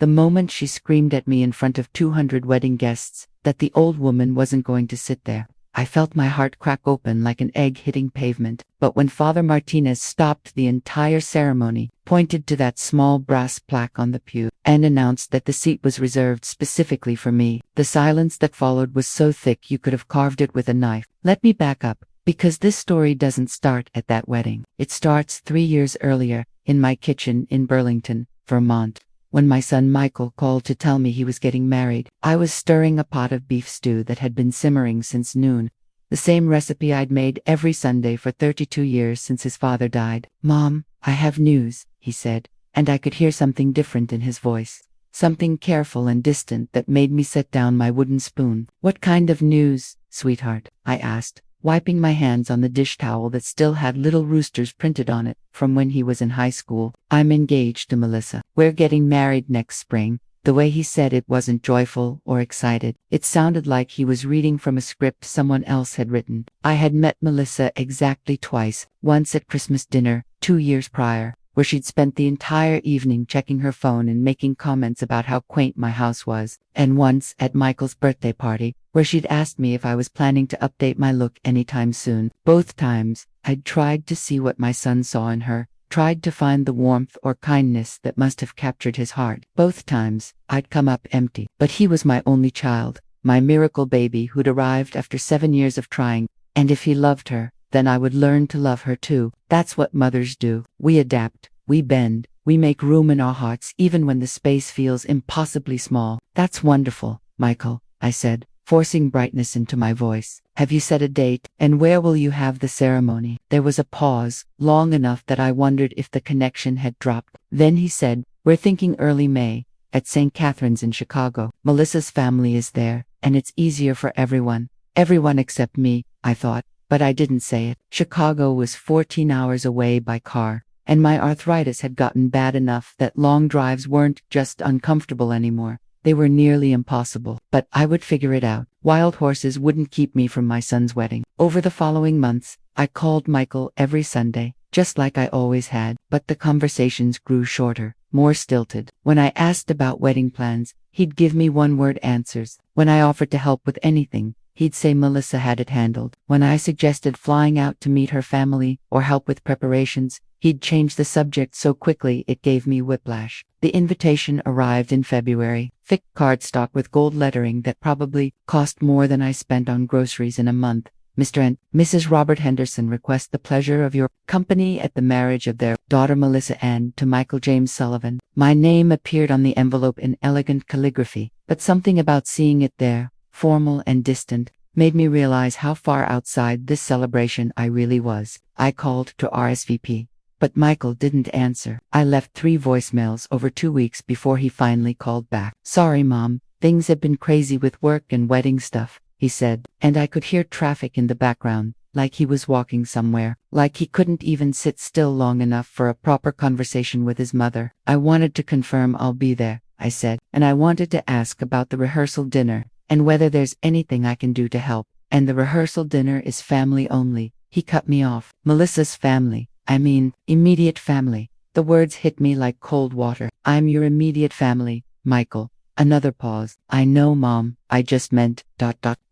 The moment she screamed at me in front of 200 wedding guests that the old woman wasn't going to sit there, I felt my heart crack open like an egg hitting pavement. But when Father Martinez stopped the entire ceremony, pointed to that small brass plaque on the pew, and announced that the seat was reserved specifically for me, the silence that followed was so thick you could have carved it with a knife. Let me back up, because this story doesn't start at that wedding. It starts 3 years earlier, in my kitchen in Burlington, Vermont. When my son Michael called to tell me he was getting married, I was stirring a pot of beef stew that had been simmering since noon, the same recipe I'd made every Sunday for 32 years since his father died. "Mom, I have news," he said, and I could hear something different in his voice, something careful and distant that made me set down my wooden spoon. "What kind of news, sweetheart?" I asked, wiping my hands on the dish towel that still had little roosters printed on it from when he was in high school. "I'm engaged to Melissa. We're getting married next spring." The way he said it wasn't joyful or excited. It sounded like he was reading from a script someone else had written. I had met Melissa exactly twice, once at Christmas dinner, 2 years prior, where she'd spent the entire evening checking her phone and making comments about how quaint my house was, and once at Michael's birthday party, where she'd asked me if I was planning to update my look anytime soon. Both times, I'd tried to see what my son saw in her, tried to find the warmth or kindness that must have captured his heart. Both times, I'd come up empty. But he was my only child, my miracle baby who'd arrived after 7 years of trying, and if he loved her, then I would learn to love her too. That's what mothers do. We adapt, we bend, we make room in our hearts even when the space feels impossibly small. "That's wonderful, Michael," I said, forcing brightness into my voice. "Have you set a date, and where will you have the ceremony?" There was a pause, long enough that I wondered if the connection had dropped. Then he said, "We're thinking early May, at St. Catherine's in Chicago. Melissa's family is there, and it's easier for everyone." Everyone except me, I thought, but I didn't say it. Chicago was 14 hours away by car, and my arthritis had gotten bad enough that long drives weren't just uncomfortable anymore. They were nearly impossible, but I would figure it out. Wild horses wouldn't keep me from my son's wedding. Over the following months, I called Michael every Sunday, just like I always had, but the conversations grew shorter, more stilted. When I asked about wedding plans, he'd give me one-word answers. When I offered to help with anything, he'd say Melissa had it handled. When I suggested flying out to meet her family or help with preparations, he'd change the subject so quickly it gave me whiplash. The invitation arrived in February, thick cardstock with gold lettering that probably cost more than I spent on groceries in a month. "Mr. and Mrs. Robert Henderson request the pleasure of your company at the marriage of their daughter Melissa Ann to Michael James Sullivan." My name appeared on the envelope in elegant calligraphy, but something about seeing it there, formal and distant, made me realize how far outside this celebration I really was. I called to RSVP. But Michael didn't answer. I left 3 voicemails over 2 weeks before he finally called back. "Sorry, Mom, things have been crazy with work and wedding stuff," he said, and I could hear traffic in the background, like he was walking somewhere, like he couldn't even sit still long enough for a proper conversation with his mother. "I wanted to confirm I'll be there," I said, "and I wanted to ask about the rehearsal dinner, and whether there's anything I can do to help." "And the rehearsal dinner is family only," he cut me off. "Melissa's family. I mean, immediate family." The words hit me like cold water. "I'm your immediate family, Michael." Another pause. "I know, Mom, I just meant, ...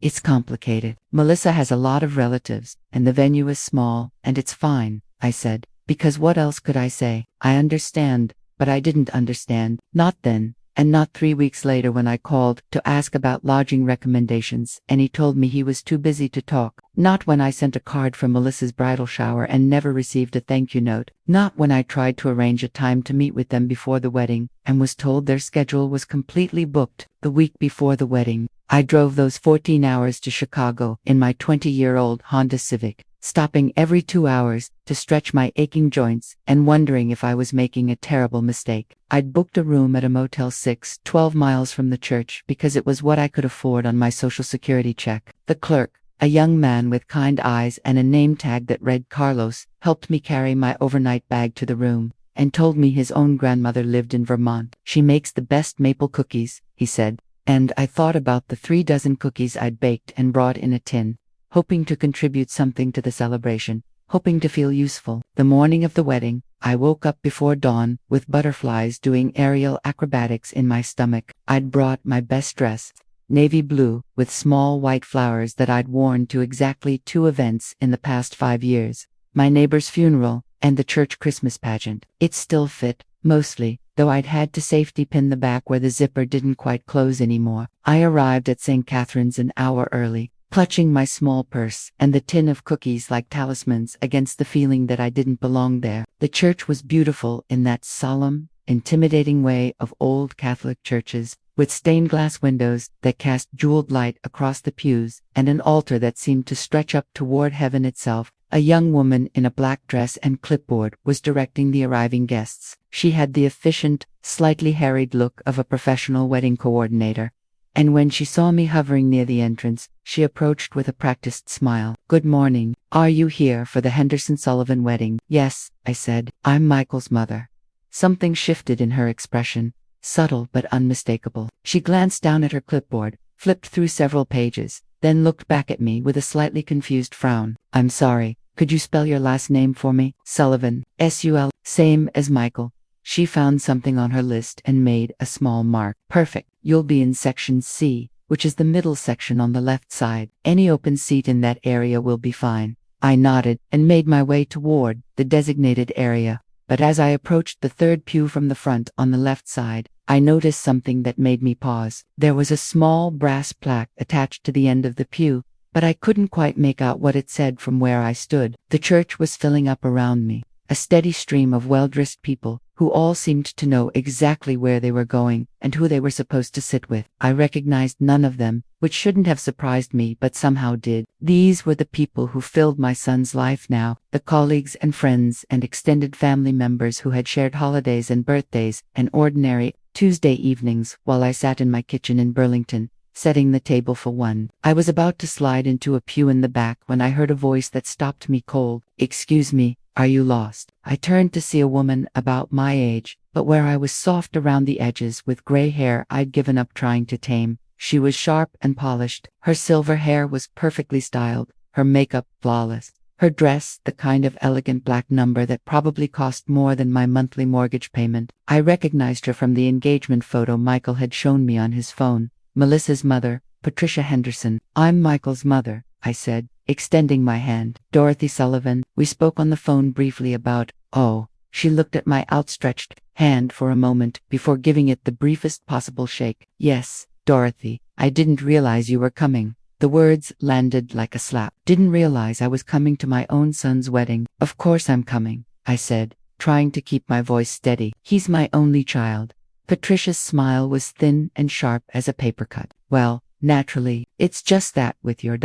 It's complicated. Melissa has a lot of relatives, and the venue is small, and it's fine," I said, because what else could I say? I understand, but I didn't understand. Not then. And not 3 weeks later when I called to ask about lodging recommendations, and he told me he was too busy to talk. Not when I sent a card for Melissa's bridal shower and never received a thank you note. Not when I tried to arrange a time to meet with them before the wedding, and was told their schedule was completely booked the week before the wedding. I drove those 14 hours to Chicago in my 20-year-old Honda Civic, stopping every 2 hours to stretch my aching joints and wondering if I was making a terrible mistake. I'd booked a room at a Motel 6, 12 miles from the church because it was what I could afford on my Social Security check. The clerk, a young man with kind eyes and a name tag that read Carlos, helped me carry my overnight bag to the room and told me his own grandmother lived in Vermont. "She makes the best maple cookies," he said, and I thought about the 3 dozen cookies I'd baked and brought in a tin, hoping to contribute something to the celebration, hoping to feel useful. The morning of the wedding, I woke up before dawn, with butterflies doing aerial acrobatics in my stomach. I'd brought my best dress, navy blue, with small white flowers that I'd worn to exactly 2 events in the past 5 years: my neighbor's funeral and the church Christmas pageant. It still fit, mostly, though I'd had to safety pin the back where the zipper didn't quite close anymore. I arrived at St. Catherine's an hour early, clutching my small purse and the tin of cookies like talismans against the feeling that I didn't belong there. The church was beautiful in that solemn, intimidating way of old Catholic churches, with stained glass windows that cast jeweled light across the pews and an altar that seemed to stretch up toward heaven itself. A young woman in a black dress and clipboard was directing the arriving guests. She had the efficient, slightly harried look of a professional wedding coordinator, and when she saw me hovering near the entrance, she approached with a practiced smile. "Good morning. Are you here for the Henderson-Sullivan wedding?" "Yes," I said. "I'm Michael's mother." Something shifted in her expression, subtle but unmistakable. She glanced down at her clipboard, flipped through several pages, then looked back at me with a slightly confused frown. "I'm sorry. Could you spell your last name for me?" "Sullivan. S-U-L. Same as Michael." She found something on her list and made a small mark. "Perfect. You'll be in section C, which is the middle section on the left side. Any open seat in that area will be fine." I nodded and made my way toward the designated area. But as I approached the third pew from the front on the left side, I noticed something that made me pause. There was a small brass plaque attached to the end of the pew, but I couldn't quite make out what it said from where I stood. The church was filling up around me, a steady stream of well-dressed people, who all seemed to know exactly where they were going and who they were supposed to sit with. I recognized none of them, which shouldn't have surprised me but somehow did. These were the people who filled my son's life now, the colleagues and friends and extended family members who had shared holidays and birthdays and ordinary Tuesday evenings while I sat in my kitchen in Burlington, setting the table for one. I was about to slide into a pew in the back when I heard a voice that stopped me cold. "Excuse me, are you lost?" I turned to see a woman about my age, but where I was soft around the edges with gray hair I'd given up trying to tame. She was sharp and polished. Her silver hair was perfectly styled, her makeup flawless. Her dress, the kind of elegant black number that probably cost more than my monthly mortgage payment. I recognized her from the engagement photo Michael had shown me on his phone. Melissa's mother, Patricia Henderson. "I'm Michael's mother," I said, extending my hand. "Dorothy Sullivan." We spoke on the phone briefly about, oh, she looked at my outstretched hand for a moment before giving it the briefest possible shake. "Yes, Dorothy, I didn't realize you were coming." The words landed like a slap. "Didn't realize I was coming to my own son's wedding." "Of course I'm coming," I said, trying to keep my voice steady. "He's my only child." Patricia's smile was thin and sharp as a paper cut. "Well, naturally, it's just that with your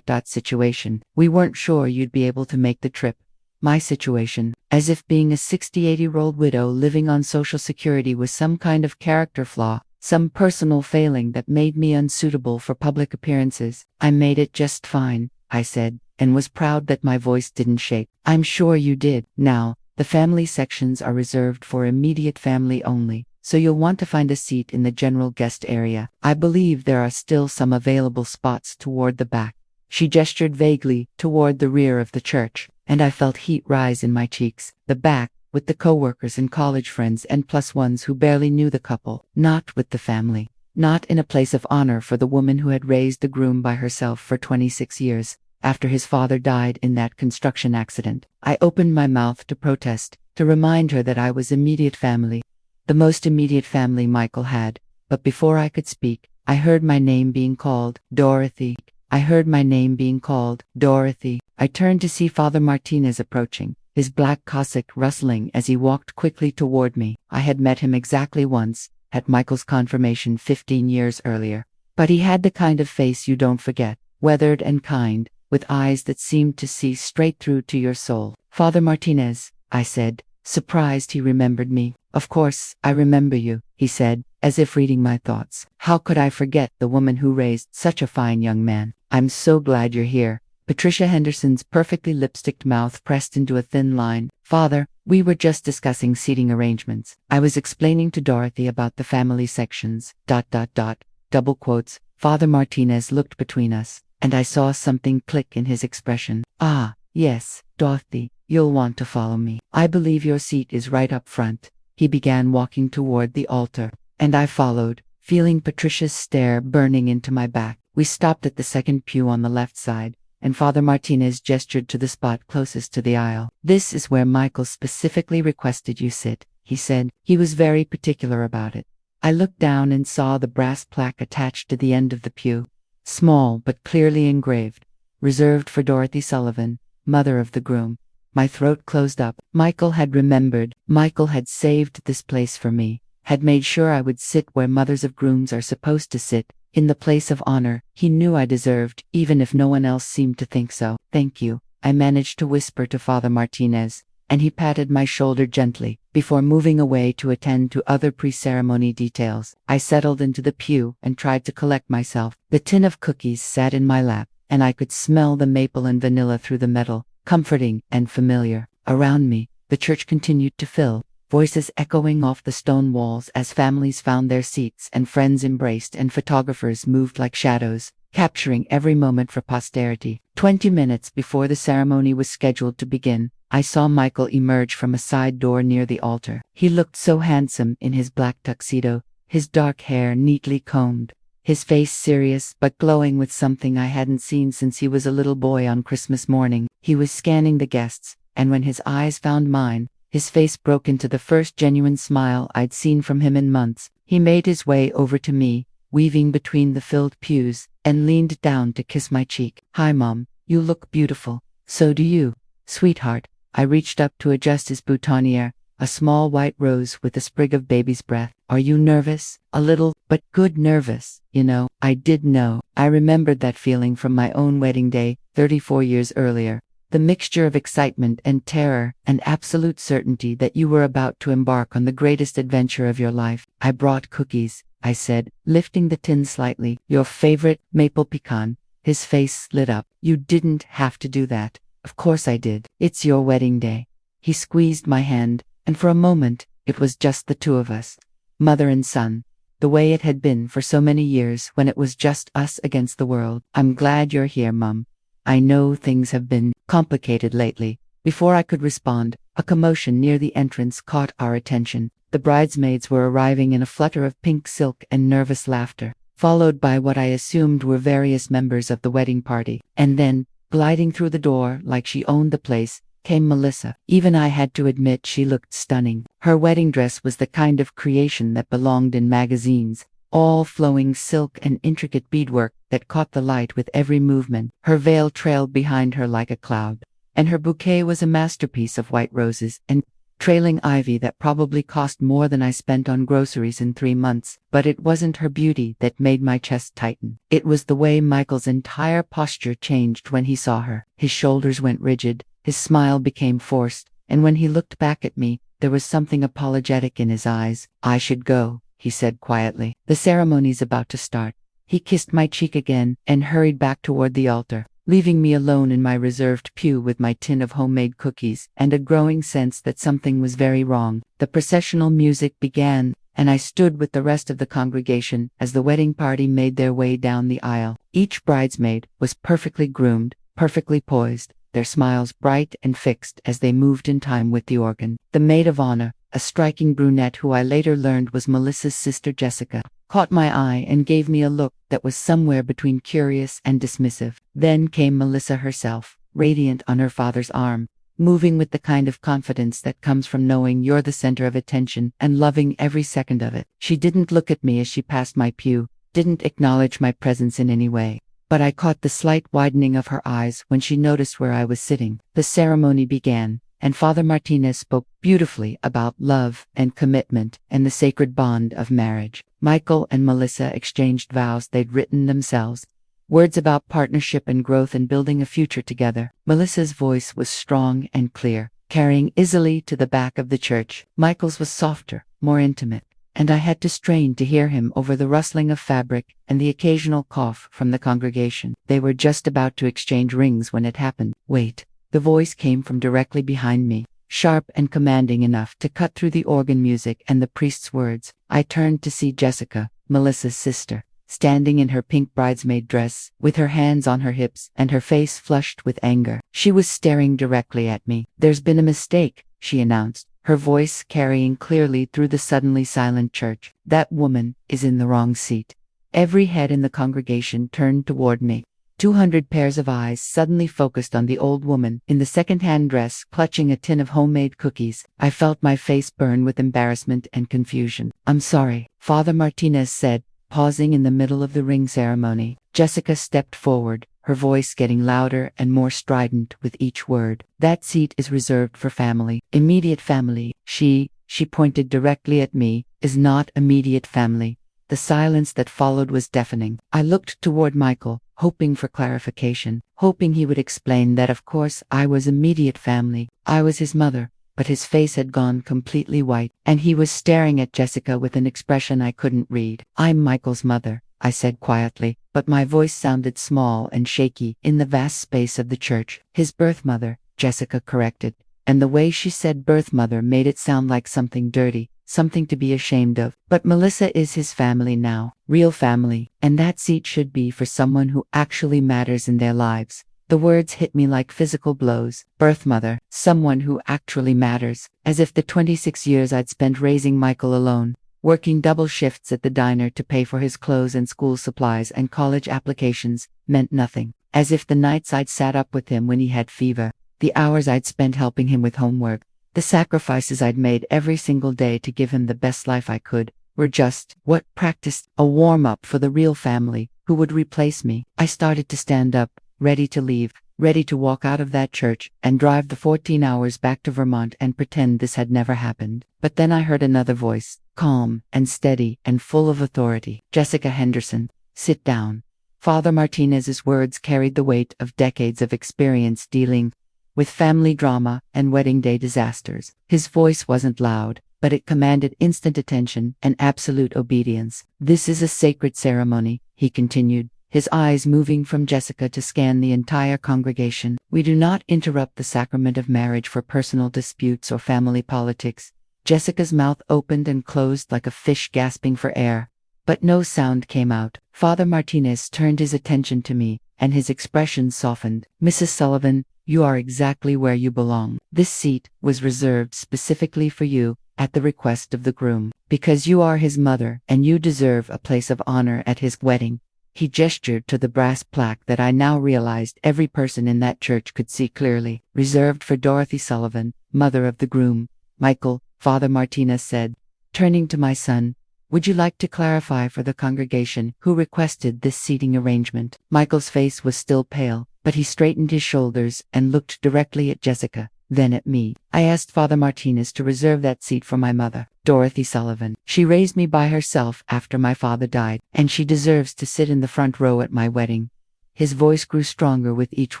situation, we weren't sure you'd be able to make the trip." My situation, as if being a 68-year-old widow living on Social Security was some kind of character flaw, some personal failing that made me unsuitable for public appearances. "I made it just fine," I said, and was proud that my voice didn't shake. "I'm sure you did." Now, the family sections are reserved for immediate family only, so you'll want to find a seat in the general guest area. I believe there are still some available spots toward the back. She gestured vaguely toward the rear of the church, and I felt heat rise in my cheeks. The back, with the coworkers and college friends and plus ones who barely knew the couple, not with the family. Not in a place of honor for the woman who had raised the groom by herself for 26 years, after his father died in that construction accident. I opened my mouth to protest, to remind her that I was immediate family, the most immediate family Michael had, but before I could speak, I heard my name being called. "Dorothy." I heard my name being called. "Dorothy." I turned to see Father Martinez approaching, his black cassock rustling as he walked quickly toward me. I had met him exactly once, at Michael's confirmation 15 years earlier. But he had the kind of face you don't forget, weathered and kind, with eyes that seemed to see straight through to your soul. "Father Martinez," I said, surprised he remembered me. "Of course, I remember you," he said, as if reading my thoughts. "How could I forget the woman who raised such a fine young man? I'm so glad you're here." Patricia Henderson's perfectly lipsticked mouth pressed into a thin line. "Father, we were just discussing seating arrangements. I was explaining to Dorothy about the family sections, ... double quotes." Father Martinez looked between us, and I saw something click in his expression. "Ah, Yes, Dorothy, you'll want to follow me. I believe your seat is right up front. He began walking toward the altar, and I followed, feeling Patricia's stare burning into my back. We stopped at the second pew on the left side, and Father Martinez gestured to the spot closest to the aisle. This is where Michael specifically requested you sit, he said. He was very particular about it. I looked down and saw the brass plaque attached to the end of the pew, small but clearly engraved, reserved for Dorothy Sullivan, mother of the groom. My throat closed up. Michael had remembered. Michael had saved this place for me, had made sure I would sit where mothers of grooms are supposed to sit, in the place of honor he knew I deserved, even if no one else seemed to think so. Thank you, I managed to whisper to Father Martinez, and he patted my shoulder gently, before moving away to attend to other pre-ceremony details. I settled into the pew and tried to collect myself. The tin of cookies sat in my lap, and I could smell the maple and vanilla through the metal, comforting and familiar. Around me, the church continued to fill, voices echoing off the stone walls as families found their seats and friends embraced and photographers moved like shadows, capturing every moment for posterity. 20 minutes before the ceremony was scheduled to begin, I saw Michael emerge from a side door near the altar. He looked so handsome in his black tuxedo, his dark hair neatly combed, his face serious but glowing with something I hadn't seen since he was a little boy on Christmas morning. He was scanning the guests, and when his eyes found mine, his face broke into the first genuine smile I'd seen from him in months. He made his way over to me, weaving between the filled pews, and leaned down to kiss my cheek. Hi, Mom, you look beautiful. So do you, sweetheart. I reached up to adjust his boutonniere, a small white rose with a sprig of baby's breath. Are you nervous? A little, but good nervous. You know, I did know. I remembered that feeling from my own wedding day, 34 years earlier. The mixture of excitement and terror, and absolute certainty that you were about to embark on the greatest adventure of your life. I brought cookies, I said, lifting the tin slightly. Your favorite, maple pecan. His face lit up. You didn't have to do that. Of course I did. It's your wedding day. He squeezed my hand, and for a moment, it was just the two of us. Mother and son. The way it had been for so many years when it was just us against the world. I'm glad you're here, Mum. I know things have been complicated lately. Before I could respond, a commotion near the entrance caught our attention. The bridesmaids were arriving in a flutter of pink silk and nervous laughter, followed by what I assumed were various members of the wedding party. And then, gliding through the door like she owned the place, came Melissa. Even I had to admit she looked stunning. Her wedding dress was the kind of creation that belonged in magazines, all flowing silk and intricate beadwork that caught the light with every movement. Her veil trailed behind her like a cloud, and her bouquet was a masterpiece of white roses and trailing ivy that probably cost more than I spent on groceries in 3 months. But it wasn't her beauty that made my chest tighten. It was the way Michael's entire posture changed when he saw her. His shoulders went rigid, his smile became forced, and when he looked back at me, there was something apologetic in his eyes. I should go, he said quietly. The ceremony's about to start. He kissed my cheek again and hurried back toward the altar, leaving me alone in my reserved pew with my tin of homemade cookies and a growing sense that something was very wrong. The processional music began, and I stood with the rest of the congregation as the wedding party made their way down the aisle. Each bridesmaid was perfectly groomed, perfectly poised, their smiles bright and fixed as they moved in time with the organ. The maid of honor, a striking brunette who I later learned was Melissa's sister Jessica, caught my eye and gave me a look that was somewhere between curious and dismissive. Then came Melissa herself, radiant on her father's arm, moving with the kind of confidence that comes from knowing you're the center of attention and loving every second of it. She didn't look at me as she passed my pew, didn't acknowledge my presence in any way, but I caught the slight widening of her eyes when she noticed where I was sitting. The ceremony began, and Father Martinez spoke beautifully about love and commitment and the sacred bond of marriage. Michael and Melissa exchanged vows they'd written themselves, words about partnership and growth and building a future together. Melissa's voice was strong and clear, carrying easily to the back of the church. Michael's was softer, more intimate, and I had to strain to hear him over the rustling of fabric and the occasional cough from the congregation. They were just about to exchange rings when it happened. Wait. The voice came from directly behind me, sharp and commanding enough to cut through the organ music and the priest's words. I turned to see Jessica, Melissa's sister, standing in her pink bridesmaid dress, with her hands on her hips and her face flushed with anger. She was staring directly at me. "There's been a mistake," she announced, her voice carrying clearly through the suddenly silent church. "That woman is in the wrong seat." Every head in the congregation turned toward me. 200 pairs of eyes suddenly focused on the old woman in the second-hand dress clutching a tin of homemade cookies. I felt my face burn with embarrassment and confusion. "I'm sorry," Father Martinez said, pausing in the middle of the ring ceremony. Jessica stepped forward, her voice getting louder and more strident with each word. "That seat is reserved for family, immediate family. She pointed directly at me, is not immediate family." The silence that followed was deafening. I looked toward Michael, hoping for clarification, hoping he would explain that of course I was immediate family. I was his mother, but his face had gone completely white, and he was staring at Jessica with an expression I couldn't read. "I'm Michael's mother," I said quietly, but my voice sounded small and shaky in the vast space of the church. "His birth mother," Jessica corrected, and the way she said birth mother made it sound like something dirty, something to be ashamed of. "But Melissa is his family now, real family, and that seat should be for someone who actually matters in their lives." The words hit me like physical blows. Birth mother, someone who actually matters, as if the 26 years I'd spent raising Michael alone, working double shifts at the diner to pay for his clothes and school supplies and college applications, meant nothing. As if the nights I'd sat up with him when he had fever, the hours I'd spent helping him with homework, the sacrifices I'd made every single day to give him the best life I could, were just what practiced a warm-up for the real family who would replace me. I started to stand up, ready to leave, ready to walk out of that church and drive the 14 hours back to Vermont and pretend this had never happened. But then I heard another voice, calm and steady and full of authority. "Jessica Henderson, sit down." Father Martinez's words carried the weight of decades of experience dealing with family drama and wedding day disasters. His voice wasn't loud, but it commanded instant attention and absolute obedience. "This is a sacred ceremony," he continued, his eyes moving from Jessica to scan the entire congregation. "We do not interrupt the sacrament of marriage for personal disputes or family politics." Jessica's mouth opened and closed like a fish gasping for air, but no sound came out. Father Martinez turned his attention to me, and his expression softened. "Mrs. Sullivan, you are exactly where you belong. This seat was reserved specifically for you, at the request of the groom, because you are his mother and you deserve a place of honor at his wedding." He gestured to the brass plaque that I now realized every person in that church could see clearly. "Reserved for Dorothy Sullivan, mother of the groom." "Michael," Father Martinez said, turning to my son, "would you like to clarify for the congregation who requested this seating arrangement?" Michael's face was still pale, but he straightened his shoulders and looked directly at Jessica, then at me. "I asked Father Martinez to reserve that seat for my mother, Dorothy Sullivan. She raised me by herself after my father died, and she deserves to sit in the front row at my wedding." His voice grew stronger with each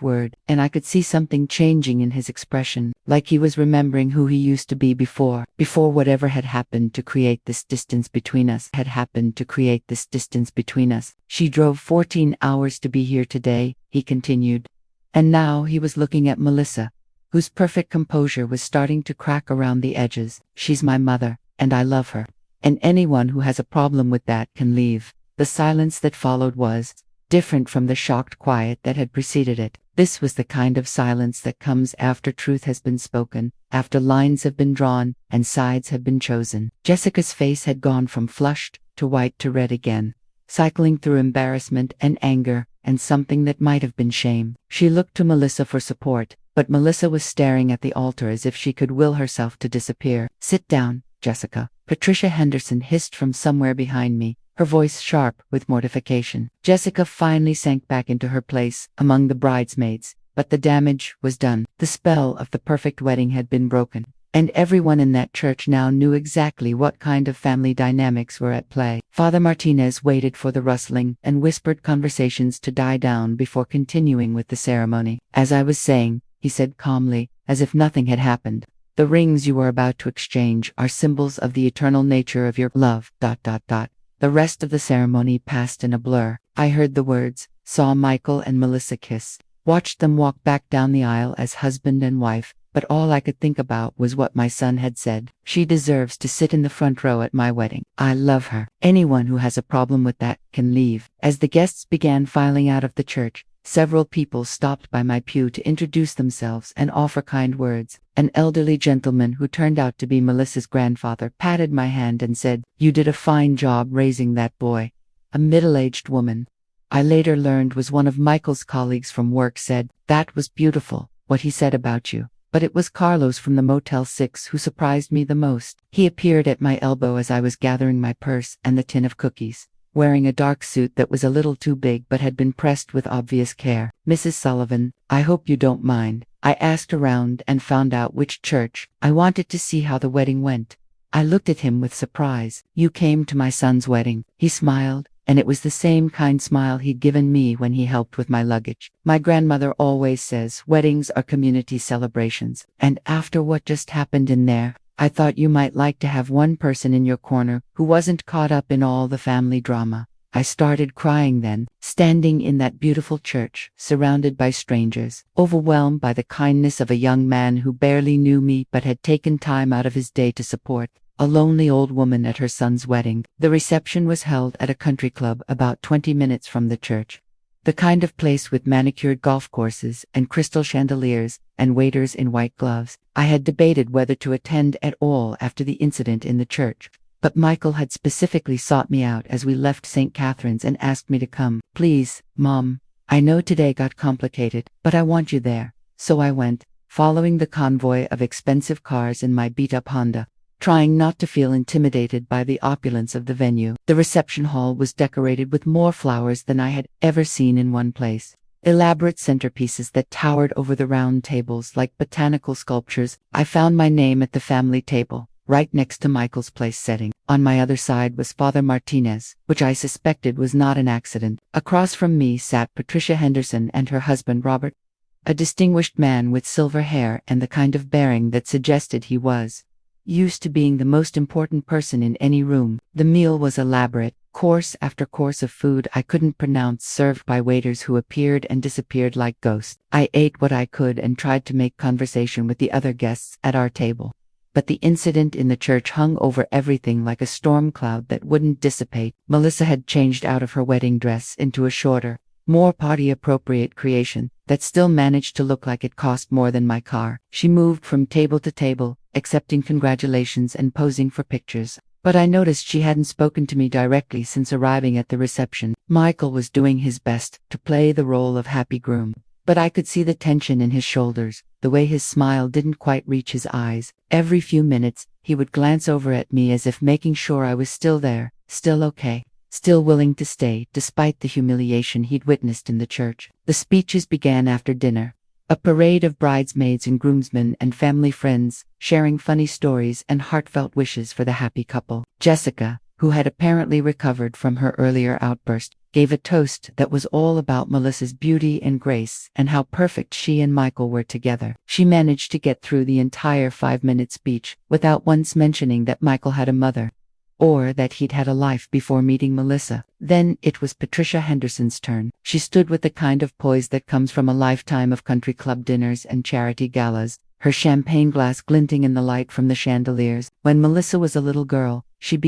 word, and I could see something changing in his expression, like he was remembering who he used to be before whatever had happened to create this distance between us. "She drove 14 hours to be here today," he continued. And now he was looking at Melissa, whose perfect composure was starting to crack around the edges. "She's my mother, and I love her. And anyone who has a problem with that can leave." The silence that followed was different from the shocked quiet that had preceded it. This was the kind of silence that comes after truth has been spoken, after lines have been drawn, and sides have been chosen. Jessica's face had gone from flushed to white to red again, cycling through embarrassment and anger, and something that might have been shame. She looked to Melissa for support, but Melissa was staring at the altar as if she could will herself to disappear. "Sit down, Jessica," Patricia Henderson hissed from somewhere behind me, her voice sharp with mortification. Jessica finally sank back into her place among the bridesmaids, but the damage was done. The spell of the perfect wedding had been broken, and everyone in that church now knew exactly what kind of family dynamics were at play. Father Martinez waited for the rustling and whispered conversations to die down before continuing with the ceremony. "As I was saying," he said calmly, as if nothing had happened, "the rings you are about to exchange are symbols of the eternal nature of your love. The rest of the ceremony passed in a blur. I heard the words, saw Michael and Melissa kiss, watched them walk back down the aisle as husband and wife, but all I could think about was what my son had said. She deserves to sit in the front row at my wedding. I love her. Anyone who has a problem with that can leave. As the guests began filing out of the church, several people stopped by my pew to introduce themselves and offer kind words. An elderly gentleman who turned out to be Melissa's grandfather patted my hand and said, "You did a fine job raising that boy." A middle-aged woman, I later learned was one of Michael's colleagues from work, said, "That was beautiful, what he said about you." But it was Carlos from the Motel 6 who surprised me the most. He appeared at my elbow as I was gathering my purse and the tin of cookies, wearing a dark suit that was a little too big but had been pressed with obvious care. "Mrs. Sullivan, I hope you don't mind." I asked around and found out which church. I wanted to see how the wedding went. I looked at him with surprise. "You came to my son's wedding." He smiled, and it was the same kind smile he'd given me when he helped with my luggage. My grandmother always says weddings are community celebrations, and after what just happened in there, I thought you might like to have one person in your corner who wasn't caught up in all the family drama. I started crying then, standing in that beautiful church, surrounded by strangers, overwhelmed by the kindness of a young man who barely knew me but had taken time out of his day to support a lonely old woman at her son's wedding. The reception was held at a country club about 20 minutes from the church. The kind of place with manicured golf courses and crystal chandeliers and waiters in white gloves. I had debated whether to attend at all after the incident in the church, but Michael had specifically sought me out as we left St. Catherine's and asked me to come. "Please, Mom, I know today got complicated, but I want you there." So I went, following the convoy of expensive cars in my beat-up Honda, trying not to feel intimidated by the opulence of the venue. The reception hall was decorated with more flowers than I had ever seen in one place. Elaborate centerpieces that towered over the round tables like botanical sculptures. I found my name at the family table, right next to Michael's place setting. On my other side was Father Martinez, which I suspected was not an accident. Across from me sat Patricia Henderson and her husband Robert, a distinguished man with silver hair and the kind of bearing that suggested he was used to being the most important person in any room. The meal was elaborate, course after course of food I couldn't pronounce, served by waiters who appeared and disappeared like ghosts. I ate what I could and tried to make conversation with the other guests at our table. But the incident in the church hung over everything like a storm cloud that wouldn't dissipate. Melissa had changed out of her wedding dress into a shorter, more party-appropriate creation that still managed to look like it cost more than my car. She moved from table to table, accepting congratulations and posing for pictures. But I noticed she hadn't spoken to me directly since arriving at the reception. Michael was doing his best to play the role of happy groom, but I could see the tension in his shoulders, the way his smile didn't quite reach his eyes. Every few minutes, he would glance over at me as if making sure I was still there, still okay, still willing to stay despite the humiliation he'd witnessed in the church. The speeches began after dinner. A parade of bridesmaids and groomsmen and family friends, sharing funny stories and heartfelt wishes for the happy couple. Jessica, who had apparently recovered from her earlier outburst, gave a toast that was all about Melissa's beauty and grace and how perfect she and Michael were together. She managed to get through the entire 5-minute speech without once mentioning that Michael had a mother, or that he'd had a life before meeting Melissa. Then it was Patricia Henderson's turn. She stood with the kind of poise that comes from a lifetime of country club dinners and charity galas, her champagne glass glinting in the light from the chandeliers. When Melissa was a little girl, she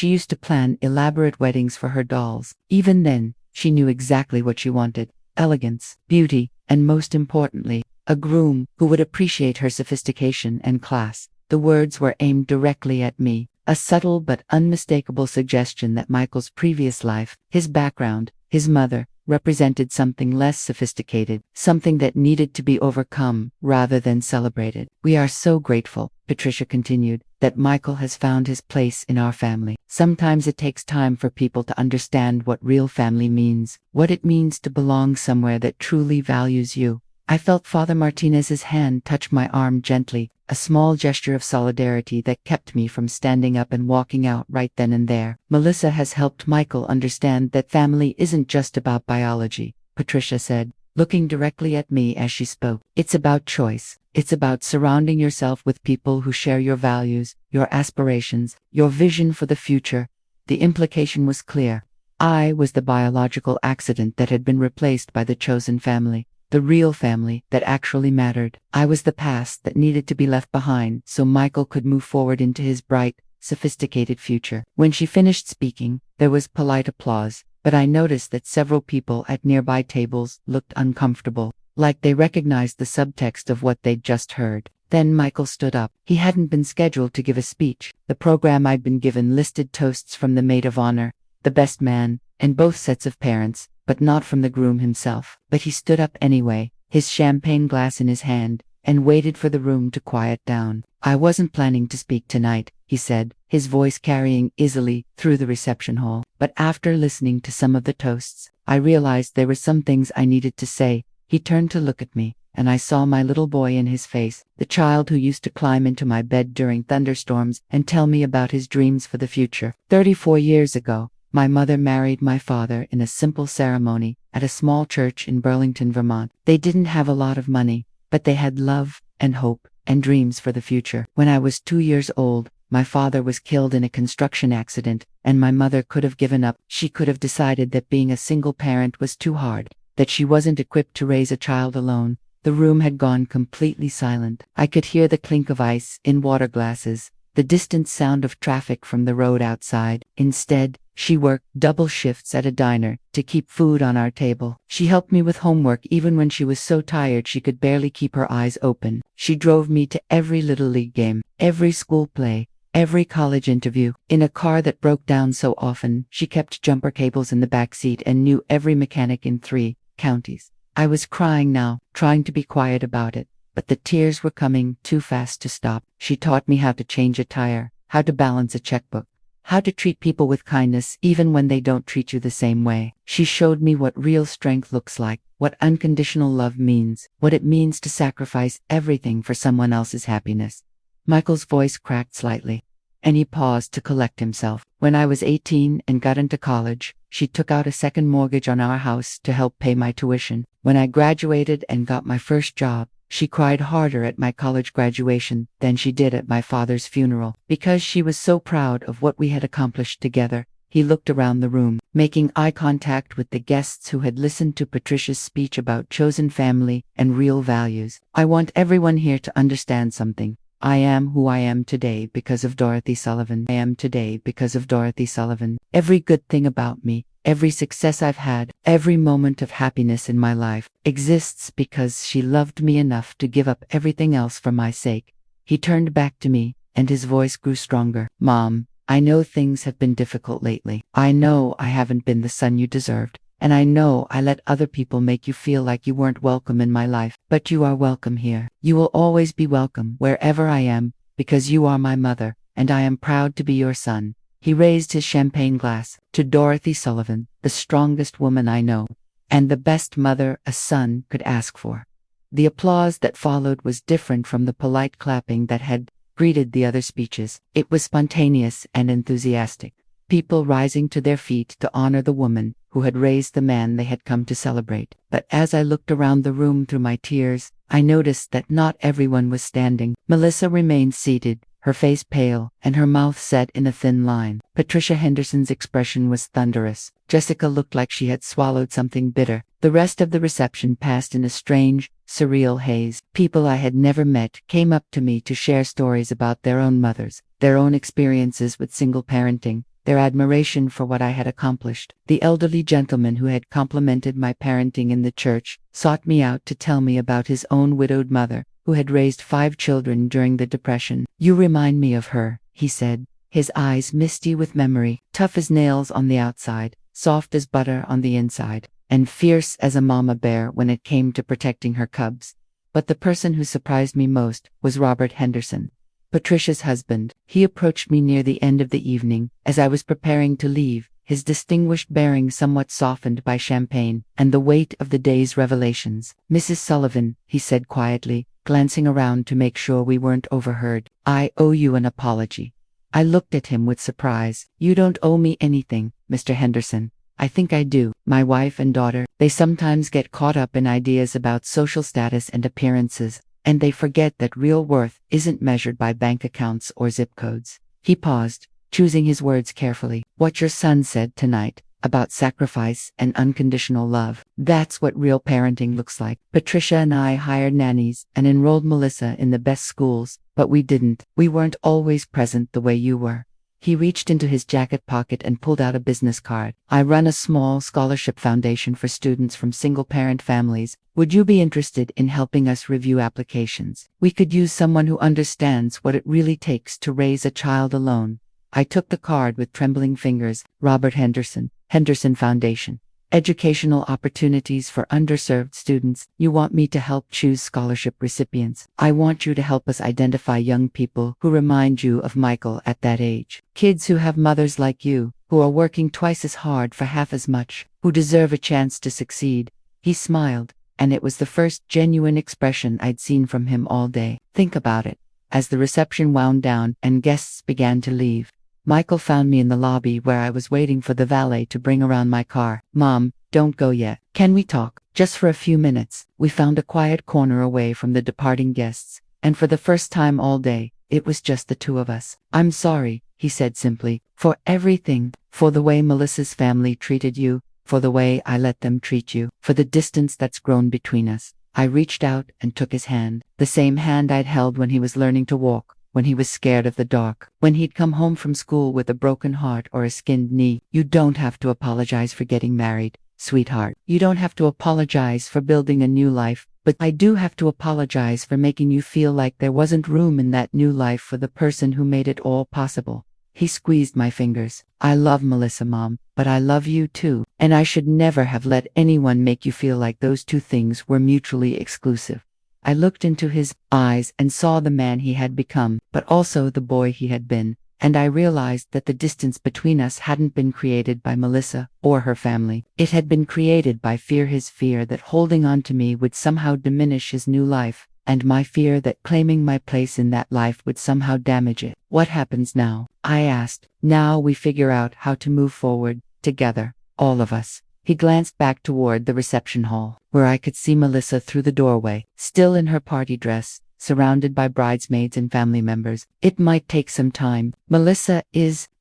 used to plan elaborate weddings for her dolls. Even then, she knew exactly what she wanted: elegance, beauty, and most importantly, a groom who would appreciate her sophistication and class. The words were aimed directly at me. A subtle but unmistakable suggestion that Michael's previous life, his background, his mother, represented something less sophisticated, something that needed to be overcome rather than celebrated. "We are so grateful," Patricia continued, "that Michael has found his place in our family. Sometimes it takes time for people to understand what real family means, what it means to belong somewhere that truly values you." I felt Father Martinez's hand touch my arm gently, a small gesture of solidarity that kept me from standing up and walking out right then and there. "Melissa has helped Michael understand that family isn't just about biology," Patricia said, looking directly at me as she spoke. "It's about choice. It's about surrounding yourself with people who share your values, your aspirations, your vision for the future." The implication was clear. I was the biological accident that had been replaced by the chosen family. the real family that actually mattered. I was the past that needed to be left behind so Michael could move forward into his bright, sophisticated future. When she finished speaking, there was polite applause, but I noticed that several people at nearby tables looked uncomfortable, like they recognized the subtext of what they'd just heard. Then Michael stood up. He hadn't been scheduled to give a speech. The program I'd been given listed toasts from the maid of honor, the best man, and both sets of parents, but not from the groom himself. But he stood up anyway, his champagne glass in his hand, and waited for the room to quiet down. "I wasn't planning to speak tonight," he said, his voice carrying easily through the reception hall. "But after listening to some of the toasts, I realized there were some things I needed to say." He turned to look at me, and I saw my little boy in his face, the child who used to climb into my bed during thunderstorms and tell me about his dreams for the future. 34 years ago, my mother married my father in a simple ceremony at a small church in Burlington, Vermont. They didn't have a lot of money, but they had love and hope and dreams for the future. When I was 2 years old, my father was killed in a construction accident, and my mother could have given up. She could have decided that being a single parent was too hard, that she wasn't equipped to raise a child alone. The room had gone completely silent. I could hear the clink of ice in water glasses, the distant sound of traffic from the road outside. Instead, she worked double shifts at a diner to keep food on our table. She helped me with homework even when she was so tired she could barely keep her eyes open. She drove me to every Little League game, every school play, every college interview. In a car that broke down so often, she kept jumper cables in the back seat and knew every mechanic in 3 counties. I was crying now, trying to be quiet about it, but the tears were coming too fast to stop. She taught me how to change a tire, how to balance a checkbook, how to treat people with kindness even when they don't treat you the same way. She showed me what real strength looks like, what unconditional love means, what it means to sacrifice everything for someone else's happiness. Michael's voice cracked slightly, and he paused to collect himself. When I was 18 and got into college, she took out a second mortgage on our house to help pay my tuition. When I graduated and got my first job, she cried harder at my college graduation than she did at my father's funeral, because she was so proud of what we had accomplished together. He looked around the room, making eye contact with the guests who had listened to Patricia's speech about chosen family and real values. "I want everyone here to understand something. I am who I am today because of Dorothy Sullivan. I am today because of Dorothy Sullivan. Every good thing about me, every success I've had, every moment of happiness in my life, exists because she loved me enough to give up everything else for my sake." He turned back to me, and his voice grew stronger. "Mom, I know things have been difficult lately. I know I haven't been the son you deserved. And I know I let other people make you feel like you weren't welcome in my life, but you are welcome here. You will always be welcome wherever I am, because you are my mother, and I am proud to be your son." He raised his champagne glass to Dorothy Sullivan, the strongest woman I know, and the best mother a son could ask for. The applause that followed was different from the polite clapping that had greeted the other speeches. It was spontaneous and enthusiastic, people rising to their feet to honor the woman who had raised the man they had come to celebrate. But as I looked around the room through my tears, I noticed that not everyone was standing. Melissa remained seated, her face pale, and her mouth set in a thin line. Patricia Henderson's expression was thunderous. Jessica looked like she had swallowed something bitter. The rest of the reception passed in a strange, surreal haze. People I had never met came up to me to share stories about their own mothers, their own experiences with single parenting, their admiration for what I had accomplished. The elderly gentleman who had complimented my parenting in the church sought me out to tell me about his own widowed mother, who had raised 5 children during the Depression. "You remind me of her," he said, his eyes misty with memory, tough as nails on the outside, soft as butter on the inside, and fierce as a mama bear when it came to protecting her cubs. But the person who surprised me most was Robert Henderson, Patricia's husband. He approached me near the end of the evening, as I was preparing to leave, his distinguished bearing somewhat softened by champagne and the weight of the day's revelations. "Mrs. Sullivan," he said quietly, glancing around to make sure we weren't overheard, "I owe you an apology." I looked at him with surprise. "You don't owe me anything, Mr. Henderson." "I think I do. My wife and daughter, they sometimes get caught up in ideas about social status and appearances, and they forget that real worth isn't measured by bank accounts or zip codes." He paused, choosing his words carefully. "What your son said tonight, about sacrifice and unconditional love. That's what real parenting looks like. Patricia and I hired nannies and enrolled Melissa in the best schools, but we didn't. We weren't always present the way you were. He reached into his jacket pocket and pulled out a business card. I run a small scholarship foundation for students from single-parent families. Would you be interested in helping us review applications? We could use someone who understands what it really takes to raise a child alone. I took the card with trembling fingers. Robert Henderson, Henderson Foundation. Educational opportunities for underserved students. You want me to help choose scholarship recipients. I want you to help us identify young people who remind you of Michael at that age. Kids who have mothers like you, who are working twice as hard for half as much, who deserve a chance to succeed. He smiled, and it was the first genuine expression I'd seen from him all day. Think about it. As the reception wound down and guests began to leave, Michael found me in the lobby where I was waiting for the valet to bring around my car. Mom, don't go yet. Can we talk? Just for a few minutes. We found a quiet corner away from the departing guests, and for the first time all day, it was just the two of us. I'm sorry, he said simply, for everything, for the way Melissa's family treated you, for the way I let them treat you, for the distance that's grown between us. I reached out and took his hand, the same hand I'd held when he was learning to walk, when he was scared of the dark, when he'd come home from school with a broken heart or a skinned knee. You don't have to apologize for getting married, sweetheart. You don't have to apologize for building a new life, but I do have to apologize for making you feel like there wasn't room in that new life for the person who made it all possible. He squeezed my fingers. I love Melissa, Mom, but I love you too, and I should never have let anyone make you feel like those two things were mutually exclusive. I looked into his eyes and saw the man he had become, but also the boy he had been, and I realized that the distance between us hadn't been created by Melissa or her family. It had been created by fear, his fear that holding on to me would somehow diminish his new life, and my fear that claiming my place in that life would somehow damage it. What happens now? I asked. Now we figure out how to move forward, together, all of us. He glanced back toward the reception hall, where I could see Melissa through the doorway, still in her party dress, surrounded by bridesmaids and family members. It might take some time.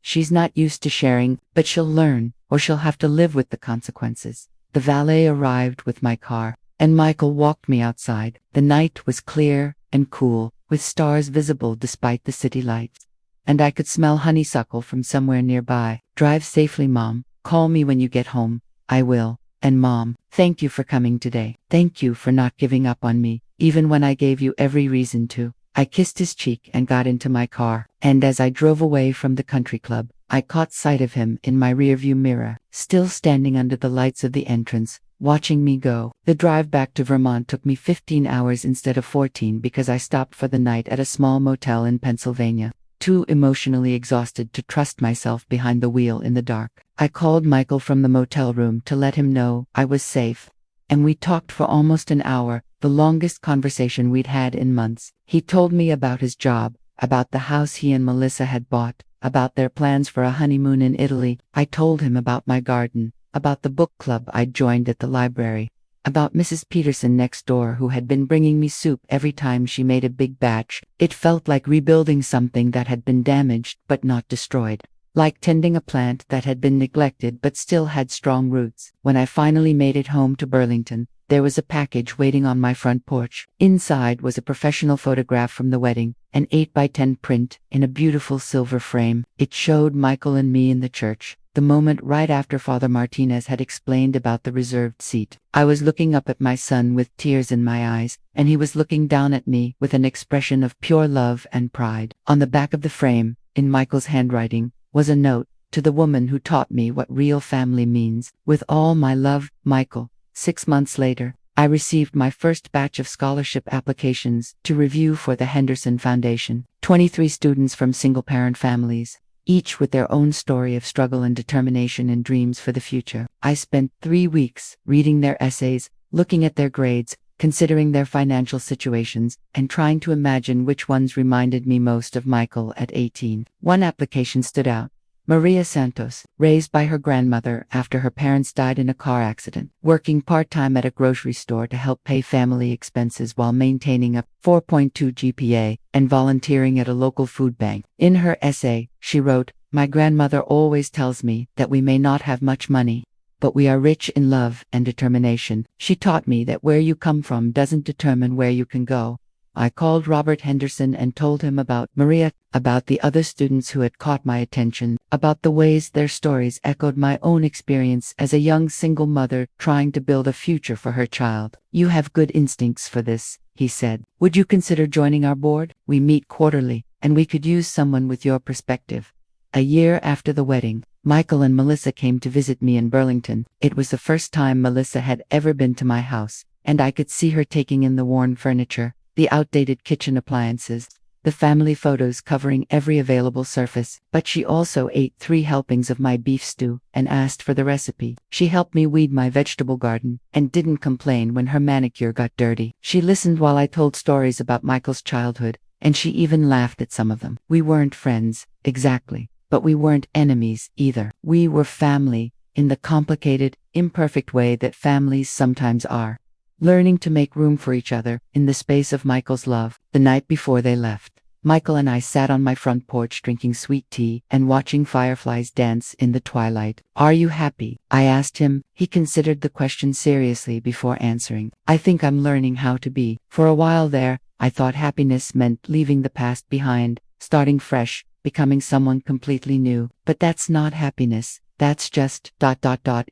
She's not used to sharing, but she'll learn, or she'll have to live with the consequences. The valet arrived with my car, and Michael walked me outside. The night was clear and cool, with stars visible despite the city lights. And I could smell honeysuckle from somewhere nearby. Drive safely, Mom. Call me when you get home. I will. And Mom, thank you for coming today. Thank you for not giving up on me, even when I gave you every reason to. I kissed his cheek and got into my car, and as I drove away from the country club, I caught sight of him in my rearview mirror, still standing under the lights of the entrance, watching me go. The drive back to Vermont took me 15 hours instead of 14 because I stopped for the night at a small motel in Pennsylvania, too emotionally exhausted to trust myself behind the wheel in the dark. I called Michael from the motel room to let him know I was safe, and we talked for almost an hour, the longest conversation we'd had in months. He told me about his job, about the house he and Melissa had bought, about their plans for a honeymoon in Italy. I told him about my garden, about the book club I'd joined at the library, about Mrs. Peterson next door who had been bringing me soup every time she made a big batch. It felt like rebuilding something that had been damaged but not destroyed. Like tending a plant that had been neglected but still had strong roots. When I finally made it home to Burlington, there was a package waiting on my front porch. Inside was a professional photograph from the wedding, an 8x10 print in a beautiful silver frame. It showed Michael and me in the church, the moment right after Father Martinez had explained about the reserved seat. I was looking up at my son with tears in my eyes, and he was looking down at me with an expression of pure love and pride. On the back of the frame, in Michael's handwriting, was a note, to the woman who taught me what real family means. With all my love, Michael. 6 months later, I received my first batch of scholarship applications to review for the Henderson Foundation. 23 students from single-parent families, each with their own story of struggle and determination and dreams for the future. I spent 3 weeks reading their essays, looking at their grades, considering their financial situations, and trying to imagine which ones reminded me most of Michael at 18. One application stood out. Maria Santos, raised by her grandmother after her parents died in a car accident, working part-time at a grocery store to help pay family expenses while maintaining a 4.2 GPA, and volunteering at a local food bank. In her essay, she wrote, My grandmother always tells me that we may not have much money, but we are rich in love and determination. She taught me that where you come from doesn't determine where you can go. I called Robert Henderson and told him about Maria, about the other students who had caught my attention, about the ways their stories echoed my own experience as a young single mother trying to build a future for her child. You have good instincts for this, he said. Would you consider joining our board? We meet quarterly, and we could use someone with your perspective. A year after the wedding, Michael and Melissa came to visit me in Burlington. It was the first time Melissa had ever been to my house, and I could see her taking in the worn furniture, the outdated kitchen appliances, the family photos covering every available surface. But she also ate 3 helpings of my beef stew and asked for the recipe. She helped me weed my vegetable garden and didn't complain when her manicure got dirty. She listened while I told stories about Michael's childhood, and she even laughed at some of them. We weren't friends, exactly, but we weren't enemies either. We were family, in the complicated, imperfect way that families sometimes are. Learning to make room for each other, in the space of Michael's love. The night before they left, Michael and I sat on my front porch drinking sweet tea and watching fireflies dance in the twilight. Are you happy? I asked him. He considered the question seriously before answering. I think I'm learning how to be. For a while there, I thought happiness meant leaving the past behind, starting fresh, becoming someone completely new. But that's not happiness. That's just ...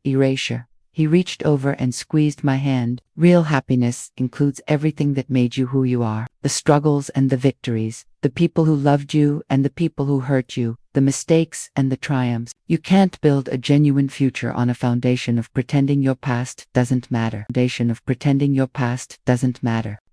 erasure. He reached over and squeezed my hand. Real happiness includes everything that made you who you are. The struggles and the victories, the people who loved you and the people who hurt you, the mistakes and the triumphs. You can't build a genuine future on a foundation of pretending your past doesn't matter.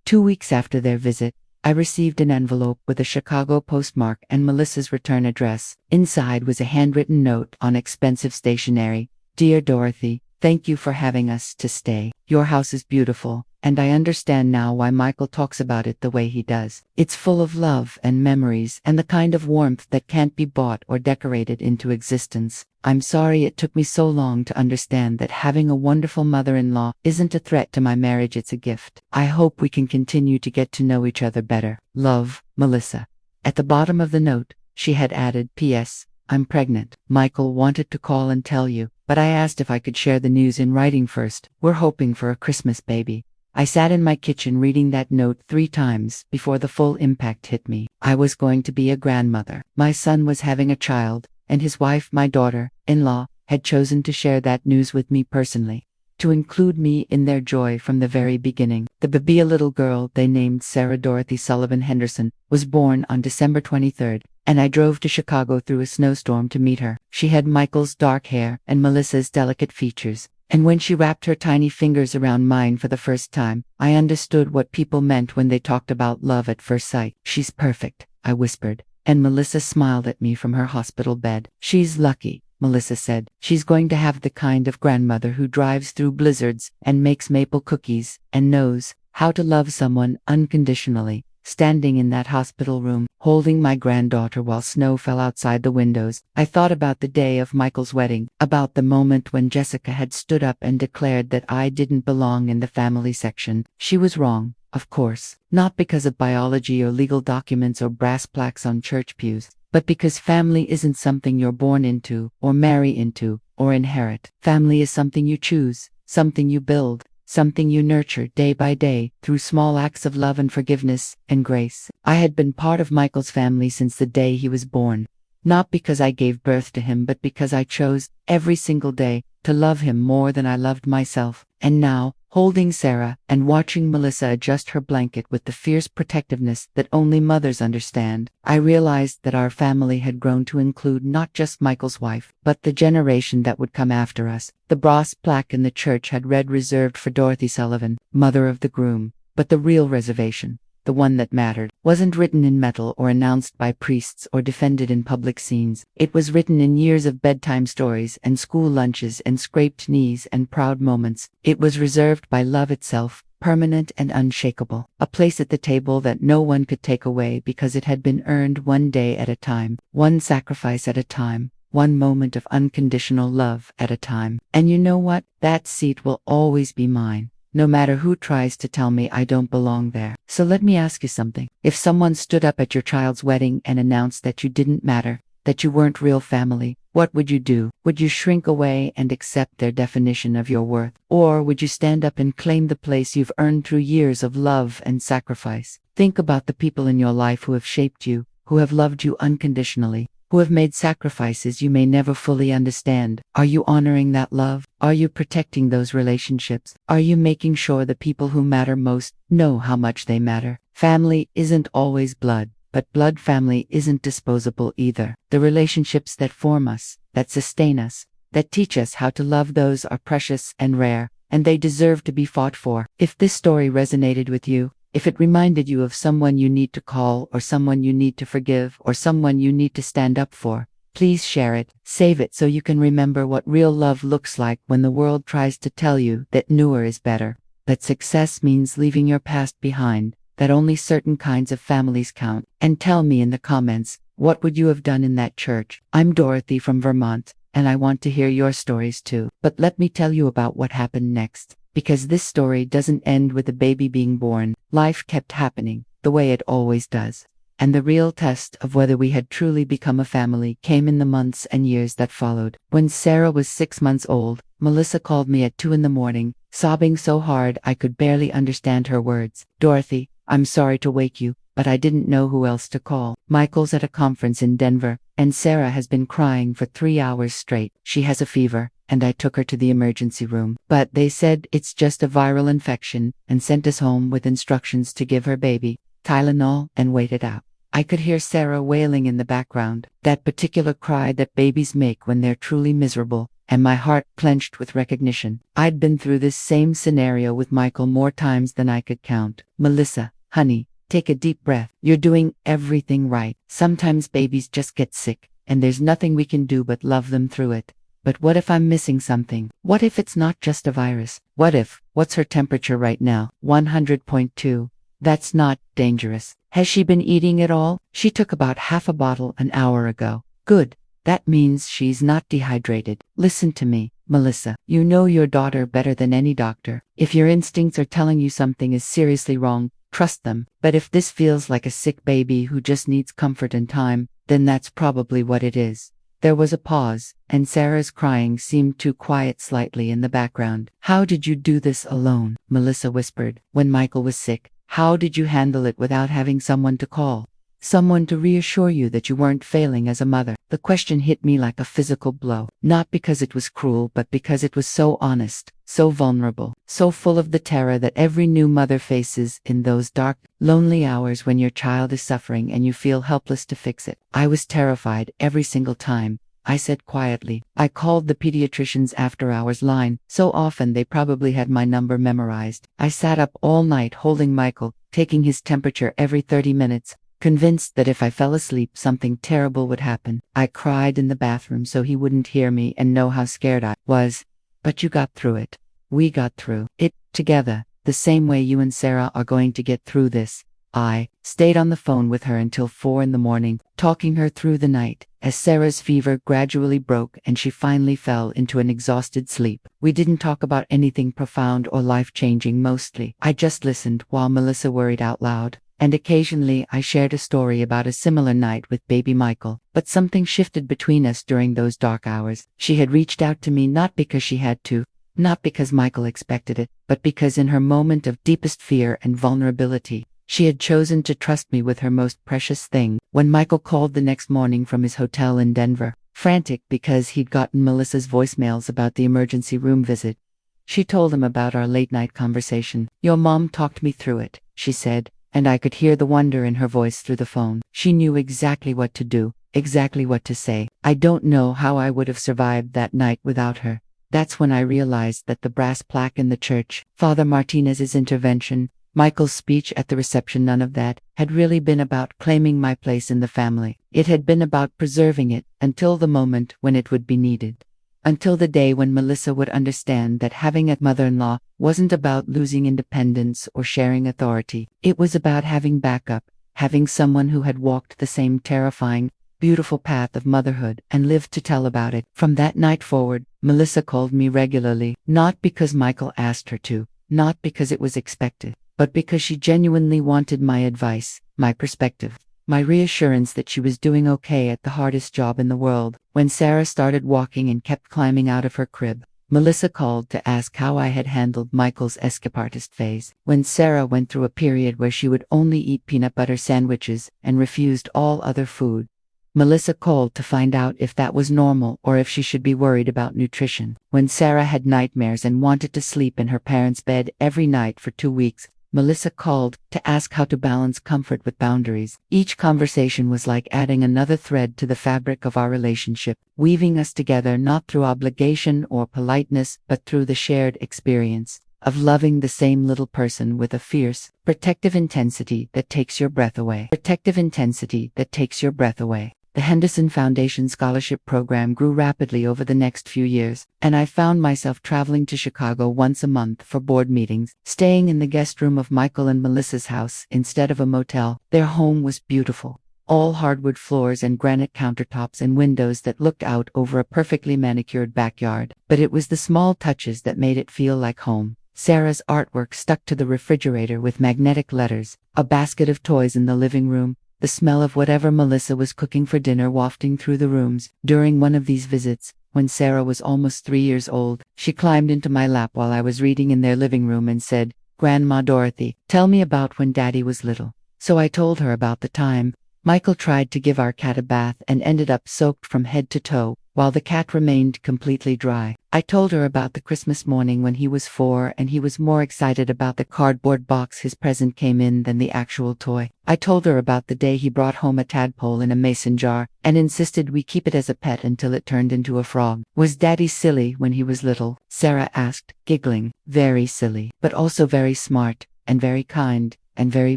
2 weeks after their visit, I received an envelope with a Chicago postmark and Melissa's return address. Inside was a handwritten note on expensive stationery. Dear Dorothy, thank you for having us to stay. Your house is beautiful, and I understand now why Michael talks about it the way he does. It's full of love and memories and the kind of warmth that can't be bought or decorated into existence. I'm sorry it took me so long to understand that having a wonderful mother-in-law isn't a threat to my marriage, it's a gift. I hope we can continue to get to know each other better. Love, Melissa. At the bottom of the note, she had added, P.S. I'm pregnant. Michael wanted to call and tell you, but I asked if I could share the news in writing first. We're hoping for a Christmas baby. I sat in my kitchen reading that note 3 times before the full impact hit me. I was going to be a grandmother. My son was having a child, and his wife, my daughter-in-law, had chosen to share that news with me personally, to include me in their joy from the very beginning. The baby, a little girl they named Sarah Dorothy Sullivan Henderson, was born on December 23rd, and I drove to Chicago through a snowstorm to meet her. She had Michael's dark hair and Melissa's delicate features, and when she wrapped her tiny fingers around mine for the first time, I understood what people meant when they talked about love at first sight. She's perfect, I whispered, and Melissa smiled at me from her hospital bed. She's lucky, Melissa said. She's going to have the kind of grandmother who drives through blizzards and makes maple cookies and knows how to love someone unconditionally. Standing in that hospital room, holding my granddaughter while snow fell outside the windows, I thought about the day of Michael's wedding, about the moment when Jessica had stood up and declared that I didn't belong in the family section. She was wrong, of course, not because of biology or legal documents or brass plaques on church pews, but because family isn't something you're born into, or marry into, or inherit. Family is something you choose, something you build, something you nurture day by day through small acts of love and forgiveness and grace. I had been part of Michael's family since the day he was born, not because I gave birth to him, but because I chose every single day to love him more than I loved myself. And now, holding Sarah and watching Melissa adjust her blanket with the fierce protectiveness that only mothers understand, I realized that our family had grown to include not just Michael's wife, but the generation that would come after us. The brass plaque in the church had read reserved for Dorothy Sullivan, mother of the groom, but the real reservation, the one that mattered, wasn't written in metal or announced by priests or defended in public scenes. It was written in years of bedtime stories and school lunches and scraped knees and proud moments. It was reserved by love itself, permanent and unshakable, a place at the table that no one could take away because it had been earned one day at a time, one sacrifice at a time, one moment of unconditional love at a time. And you know what? That seat will always be mine, no matter who tries to tell me I don't belong there. So let me ask you something. If someone stood up at your child's wedding and announced that you didn't matter, that you weren't real family, what would you do? Would you shrink away and accept their definition of your worth? Or would you stand up and claim the place you've earned through years of love and sacrifice? Think about the people in your life who have shaped you, who have loved you unconditionally, who have made sacrifices you may never fully understand. Are you honoring that love? Are you protecting those relationships? Are you making sure the people who matter most know how much they matter? Family isn't always blood, but blood family isn't disposable either. The relationships that form us, that sustain us, that teach us how to love, those are precious and rare, and they deserve to be fought for. If this story resonated with you, if it reminded you of someone you need to call, or someone you need to forgive, or someone you need to stand up for, please share it. Save it so you can remember what real love looks like when the world tries to tell you that newer is better, that success means leaving your past behind, that only certain kinds of families count. And tell me in the comments, what would you have done in that church? I'm Dorothy from Vermont, and I want to hear your stories too. But let me tell you about what happened next. Because this story doesn't end with the baby being born. Life kept happening, the way it always does. And the real test of whether we had truly become a family came in the months and years that followed. When Sarah was 6 months old, Melissa called me at 2 in the morning, sobbing so hard I could barely understand her words. Dorothy, I'm sorry to wake you, but I didn't know who else to call. Michael's at a conference in Denver, and Sarah has been crying for 3 hours straight. She has a fever, and I took her to the emergency room. But they said it's just a viral infection and sent us home with instructions to give her baby Tylenol and wait it out. I could hear Sarah wailing in the background, that particular cry that babies make when they're truly miserable, and my heart clenched with recognition. I'd been through this same scenario with Michael more times than I could count. Melissa, honey, take a deep breath. You're doing everything right. Sometimes babies just get sick, and there's nothing we can do but love them through it. But what if I'm missing something? What if it's not just a virus? What's her temperature right now? 100.2. That's not dangerous. Has she been eating at all? She took about half a bottle an hour ago. Good. That means she's not dehydrated. Listen to me, Melissa. You know your daughter better than any doctor. If your instincts are telling you something is seriously wrong, trust them. But if this feels like a sick baby who just needs comfort and time, then that's probably what it is. There was a pause, and Sarah's crying seemed to quiet slightly in the background. How did you do this alone? Melissa whispered. When Michael was sick, how did you handle it without having someone to call? Someone to reassure you that you weren't failing as a mother? The question hit me like a physical blow. Not because it was cruel, but because it was so honest, so vulnerable, so full of the terror that every new mother faces in those dark, lonely hours when your child is suffering and you feel helpless to fix it. I was terrified every single time. I said quietly. I called the pediatrician's after-hours line. So often they probably had my number memorized. I sat up all night holding Michael, taking his temperature every 30 minutes, convinced that if I fell asleep something terrible would happen. I cried in the bathroom so he wouldn't hear me and know how scared I was. But you got through it. We got through it together, the same way you and Sarah are going to get through this. I stayed on the phone with her until 4 in the morning, talking her through the night, as Sarah's fever gradually broke and she finally fell into an exhausted sleep. We didn't talk about anything profound or life-changing mostly. I just listened while Melissa worried out loud. And occasionally I shared a story about a similar night with baby Michael. But something shifted between us during those dark hours. She had reached out to me not because she had to, not because Michael expected it, but because in her moment of deepest fear and vulnerability, she had chosen to trust me with her most precious thing. When Michael called the next morning from his hotel in Denver, frantic because he'd gotten Melissa's voicemails about the emergency room visit, she told him about our late-night conversation. Your mom talked me through it, she said, and I could hear the wonder in her voice through the phone. She knew exactly what to do, exactly what to say. I don't know how I would have survived that night without her. That's when I realized that the brass plaque in the church, Father Martinez's intervention, Michael's speech at the reception, none of that had really been about claiming my place in the family. It had been about preserving it until the moment when it would be needed. Until the day when Melissa would understand that having a mother-in-law wasn't about losing independence or sharing authority. It was about having backup, having someone who had walked the same terrifying, beautiful path of motherhood and lived to tell about it. From that night forward, Melissa called me regularly, not because Michael asked her to, not because it was expected, but because she genuinely wanted my advice, my perspective. my reassurance that she was doing okay at the hardest job in the world. When Sarah started walking and kept climbing out of her crib, Melissa called to ask how I had handled Michael's escapist phase. When Sarah went through a period where she would only eat peanut butter sandwiches and refused all other food, Melissa called to find out if that was normal or if she should be worried about nutrition. When Sarah had nightmares and wanted to sleep in her parents' bed every night for 2 weeks, Melissa called to ask how to balance comfort with boundaries. Each conversation was like adding another thread to the fabric of our relationship, weaving us together not through obligation or politeness, but through the shared experience of loving the same little person with a fierce, protective intensity that takes your breath away. Protective intensity that takes your breath away. The Henderson Foundation Scholarship Program grew rapidly over the next few years, and I found myself traveling to Chicago once a month for board meetings, staying in the guest room of Michael and Melissa's house instead of a motel. Their home was beautiful. All hardwood floors and granite countertops and windows that looked out over a perfectly manicured backyard. But it was the small touches that made it feel like home. Sarah's artwork stuck to the refrigerator with magnetic letters, a basket of toys in the living room, the smell of whatever Melissa was cooking for dinner wafting through the rooms. During one of these visits, when Sarah was almost 3 years old, she climbed into my lap while I was reading in their living room and said, "Grandma Dorothy, tell me about when Daddy was little." So I told her about the time Michael tried to give our cat a bath and ended up soaked from head to toe, while the cat remained completely dry. I told her about the Christmas morning when he was 4 and he was more excited about the cardboard box his present came in than the actual toy. I told her about the day he brought home a tadpole in a mason jar and insisted we keep it as a pet until it turned into a frog. "Was Daddy silly when he was little?" Sarah asked, giggling. "Very silly, but also very smart, and very kind, and very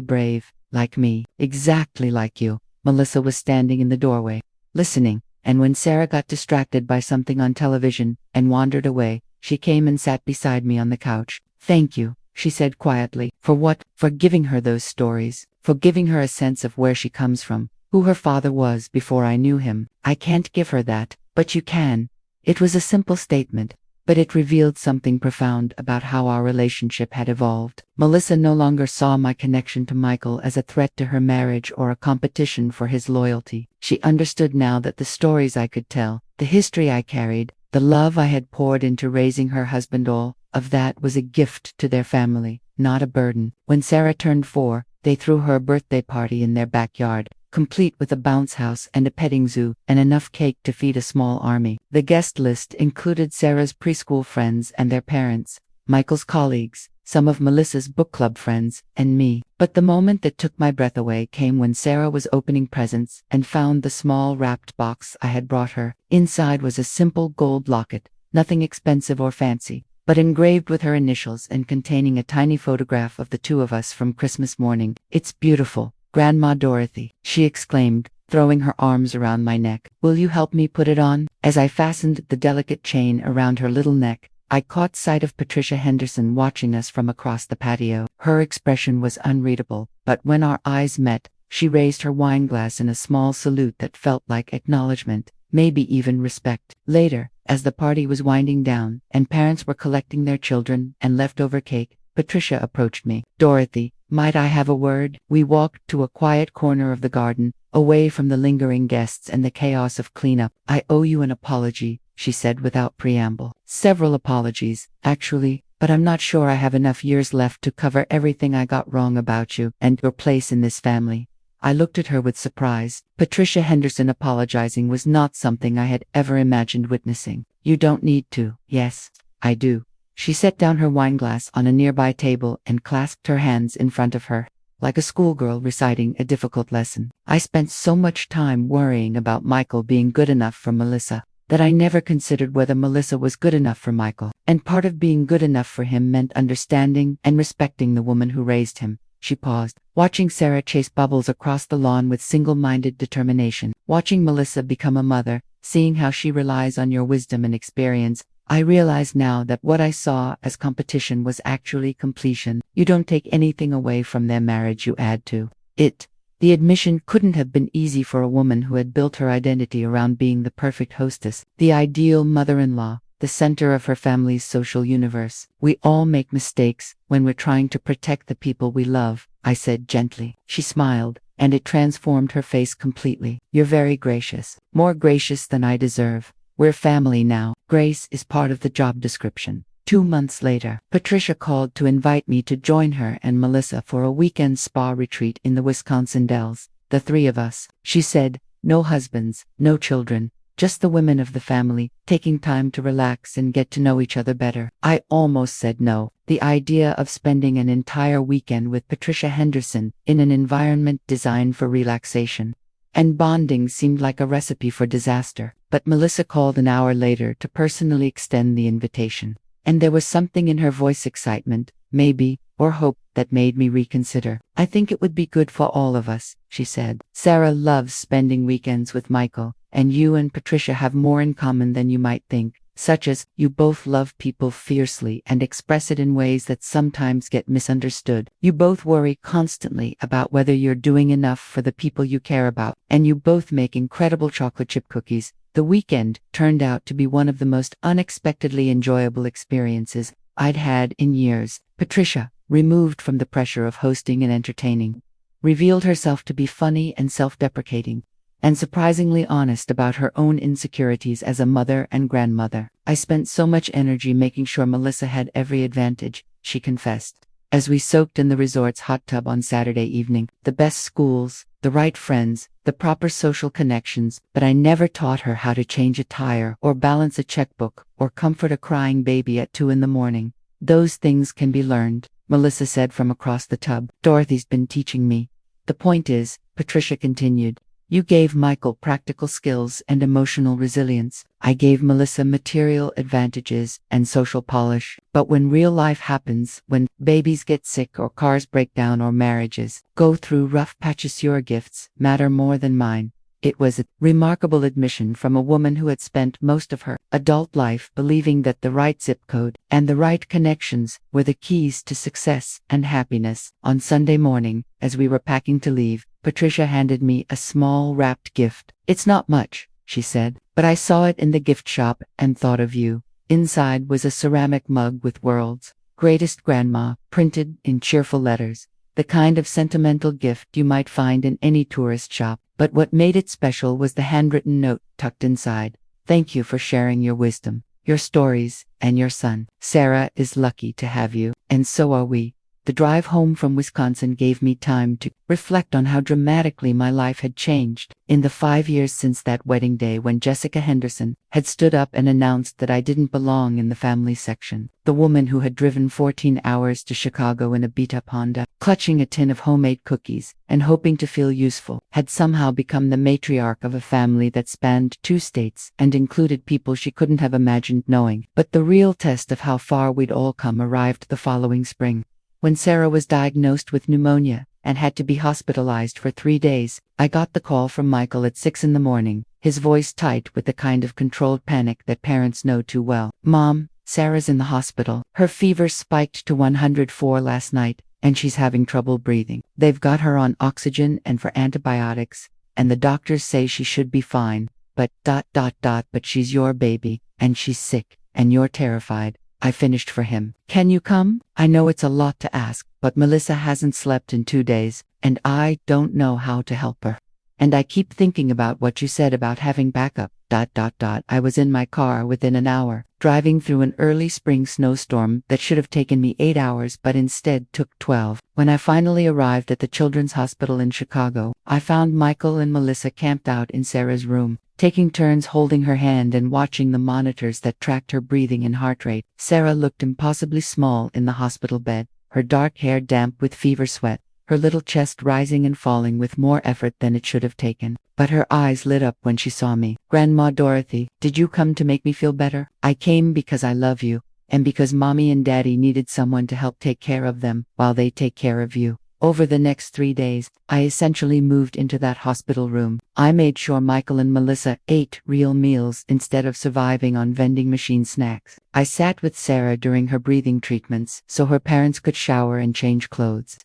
brave, like me." "Exactly like you." Melissa was standing in the doorway, listening. And when Sarah got distracted by something on television and wandered away, she came and sat beside me on the couch. "Thank you," she said quietly. "For what?" "For giving her those stories. For giving her a sense of where she comes from, who her father was before I knew him." "I can't give her that, but you can." It was a simple statement, but it revealed something profound about how our relationship had evolved. Melissa no longer saw my connection to Michael as a threat to her marriage or a competition for his loyalty. She understood now that the stories I could tell, the history I carried, the love I had poured into raising her husband, all of that was a gift to their family, not a burden. When Sarah turned 4, they threw her a birthday party in their backyard, complete with a bounce house and a petting zoo, and enough cake to feed a small army. The guest list included Sarah's preschool friends and their parents, Michael's colleagues, some of Melissa's book club friends, and me. But the moment that took my breath away came when Sarah was opening presents and found the small wrapped box I had brought her. Inside was a simple gold locket, nothing expensive or fancy, but engraved with her initials and containing a tiny photograph of the two of us from Christmas morning. "It's beautiful, Grandma Dorothy," she exclaimed, throwing her arms around my neck. "Will you help me put it on?" As I fastened the delicate chain around her little neck, I caught sight of Patricia Henderson watching us from across the patio. Her expression was unreadable, but when our eyes met, she raised her wine glass in a small salute that felt like acknowledgement, maybe even respect. Later, as the party was winding down and parents were collecting their children and leftover cake, Patricia approached me. "Dorothy, might I have a word?" We walked to a quiet corner of the garden, away from the lingering guests and the chaos of cleanup. "I owe you an apology," she said without preamble. "Several apologies, actually, but I'm not sure I have enough years left to cover everything I got wrong about you and your place in this family." I looked at her with surprise. Patricia Henderson apologizing was not something I had ever imagined witnessing. "You don't need to." "Yes, I do." She set down her wineglass on a nearby table and clasped her hands in front of her, like a schoolgirl reciting a difficult lesson. "I spent so much time worrying about Michael being good enough for Melissa, that I never considered whether Melissa was good enough for Michael. And part of being good enough for him meant understanding and respecting the woman who raised him." She paused, watching Sarah chase bubbles across the lawn with single-minded determination. "Watching Melissa become a mother, seeing how she relies on your wisdom and experience, I realize now that what I saw as competition was actually completion. You don't take anything away from their marriage, you add to it." The admission couldn't have been easy for a woman who had built her identity around being the perfect hostess, the ideal mother-in-law, the center of her family's social universe. "We all make mistakes when we're trying to protect the people we love," I said gently. She smiled, and it transformed her face completely. "You're very gracious. More gracious than I deserve. We're family now." Grace is part of the job description. 2 months later, Patricia called to invite me to join her and Melissa for a weekend spa retreat in the Wisconsin Dells. The three of us, she said, no husbands, no children, just the women of the family, taking time to relax and get to know each other better. I almost said no. The idea of spending an entire weekend with Patricia Henderson in an environment designed for relaxation and bonding seemed like a recipe for disaster. But Melissa called an hour later to personally extend the invitation. And there was something in her voice, excitement, maybe, or hope, that made me reconsider. "I think it would be good for all of us," she said. "Sarah loves spending weekends with Michael, and you and Patricia have more in common than you might think, such as, you both love people fiercely and express it in ways that sometimes get misunderstood. You both worry constantly about whether you're doing enough for the people you care about, and you both make incredible chocolate chip cookies." The weekend turned out to be one of the most unexpectedly enjoyable experiences I'd had in years. Patricia, removed from the pressure of hosting and entertaining, revealed herself to be funny and self-deprecating, and surprisingly honest about her own insecurities as a mother and grandmother. "I spent so much energy making sure Melissa had every advantage," she confessed, as we soaked in the resort's hot tub on Saturday evening. "The best schools, the right friends, the proper social connections, but I never taught her how to change a tire or balance a checkbook or comfort a crying baby at 2 a.m. "Those things can be learned," Melissa said from across the tub. "Dorothy's been teaching me." "The point is," Patricia continued, "you gave Michael practical skills and emotional resilience. I gave Melissa material advantages and social polish. But when real life happens, when babies get sick or cars break down or marriages go through rough patches, your gifts matter more than mine." It was a remarkable admission from a woman who had spent most of her adult life believing that the right zip code and the right connections were the keys to success and happiness. On Sunday morning, as we were packing to leave, Patricia handed me a small wrapped gift. "It's not much," she said, "but I saw it in the gift shop and thought of you." Inside was a ceramic mug with "World's Greatest Grandma" printed in cheerful letters, the kind of sentimental gift you might find in any tourist shop. But what made it special was the handwritten note tucked inside. "Thank you for sharing your wisdom, your stories, and your son. Sarah is lucky to have you, and so are we." The drive home from Wisconsin gave me time to reflect on how dramatically my life had changed in the 5 years since that wedding day when Jessica Henderson had stood up and announced that I didn't belong in the family section. The woman who had driven 14 hours to Chicago in a beat-up Honda, clutching a tin of homemade cookies and hoping to feel useful, had somehow become the matriarch of a family that spanned 2 states and included people she couldn't have imagined knowing. But the real test of how far we'd all come arrived the following spring. When Sarah was diagnosed with pneumonia and had to be hospitalized for 3 days, I got the call from Michael at 6 a.m, his voice tight with the kind of controlled panic that parents know too well. "Mom, Sarah's in the hospital. Her fever spiked to 104 last night, and she's having trouble breathing. They've got her on oxygen and for antibiotics, and the doctors say she should be fine, but but she's your baby, and she's sick, and you're terrified." I finished for him. "Can you come? I know it's a lot to ask, but Melissa hasn't slept in 2 days, and I don't know how to help her. And I keep thinking about what you said about having backup. I was in my car within an hour, driving through an early spring snowstorm that should have taken me 8 hours but instead took 12. When I finally arrived at the Children's Hospital in Chicago, I found Michael and Melissa camped out in Sarah's room, taking turns holding her hand and watching the monitors that tracked her breathing and heart rate. Sarah looked impossibly small in the hospital bed, her dark hair damp with fever sweat, her little chest rising and falling with more effort than it should have taken. But her eyes lit up when she saw me. "Grandma Dorothy, did you come to make me feel better?" "I came because I love you, and because Mommy and Daddy needed someone to help take care of them while they take care of you." Over the next 3 days, I essentially moved into that hospital room. I made sure Michael and Melissa ate real meals instead of surviving on vending machine snacks. I sat with Sarah during her breathing treatments so her parents could shower and change clothes.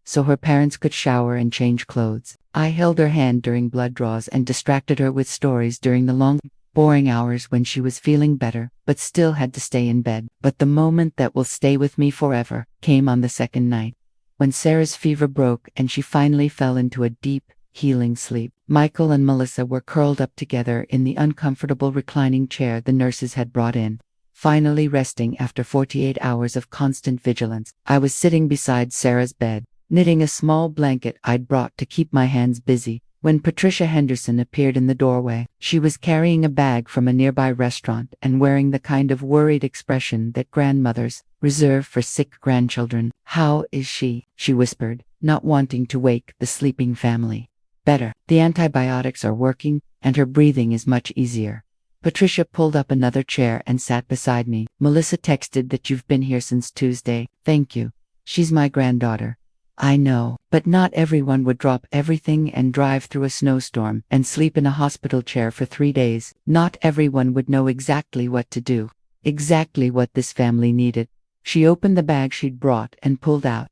I held her hand during blood draws and distracted her with stories during the long, boring hours when she was feeling better, but still had to stay in bed. But the moment that will stay with me forever came on the second night, when Sarah's fever broke and she finally fell into a deep, healing sleep. Michael and Melissa were curled up together in the uncomfortable reclining chair the nurses had brought in, finally resting after 48 hours of constant vigilance. I was sitting beside Sarah's bed, knitting a small blanket I'd brought to keep my hands busy, when Patricia Henderson appeared in the doorway. She was carrying a bag from a nearby restaurant and wearing the kind of worried expression that grandmothers reserve for sick grandchildren. "How is she?" she whispered, not wanting to wake the sleeping family. "Better. The antibiotics are working, and her breathing is much easier." Patricia pulled up another chair and sat beside me. "Melissa texted that you've been here since Tuesday. Thank you. She's my granddaughter." "I know, but not everyone would drop everything and drive through a snowstorm and sleep in a hospital chair for 3 days. Not everyone would know exactly what to do. Exactly what this family needed." She opened the bag she'd brought and pulled out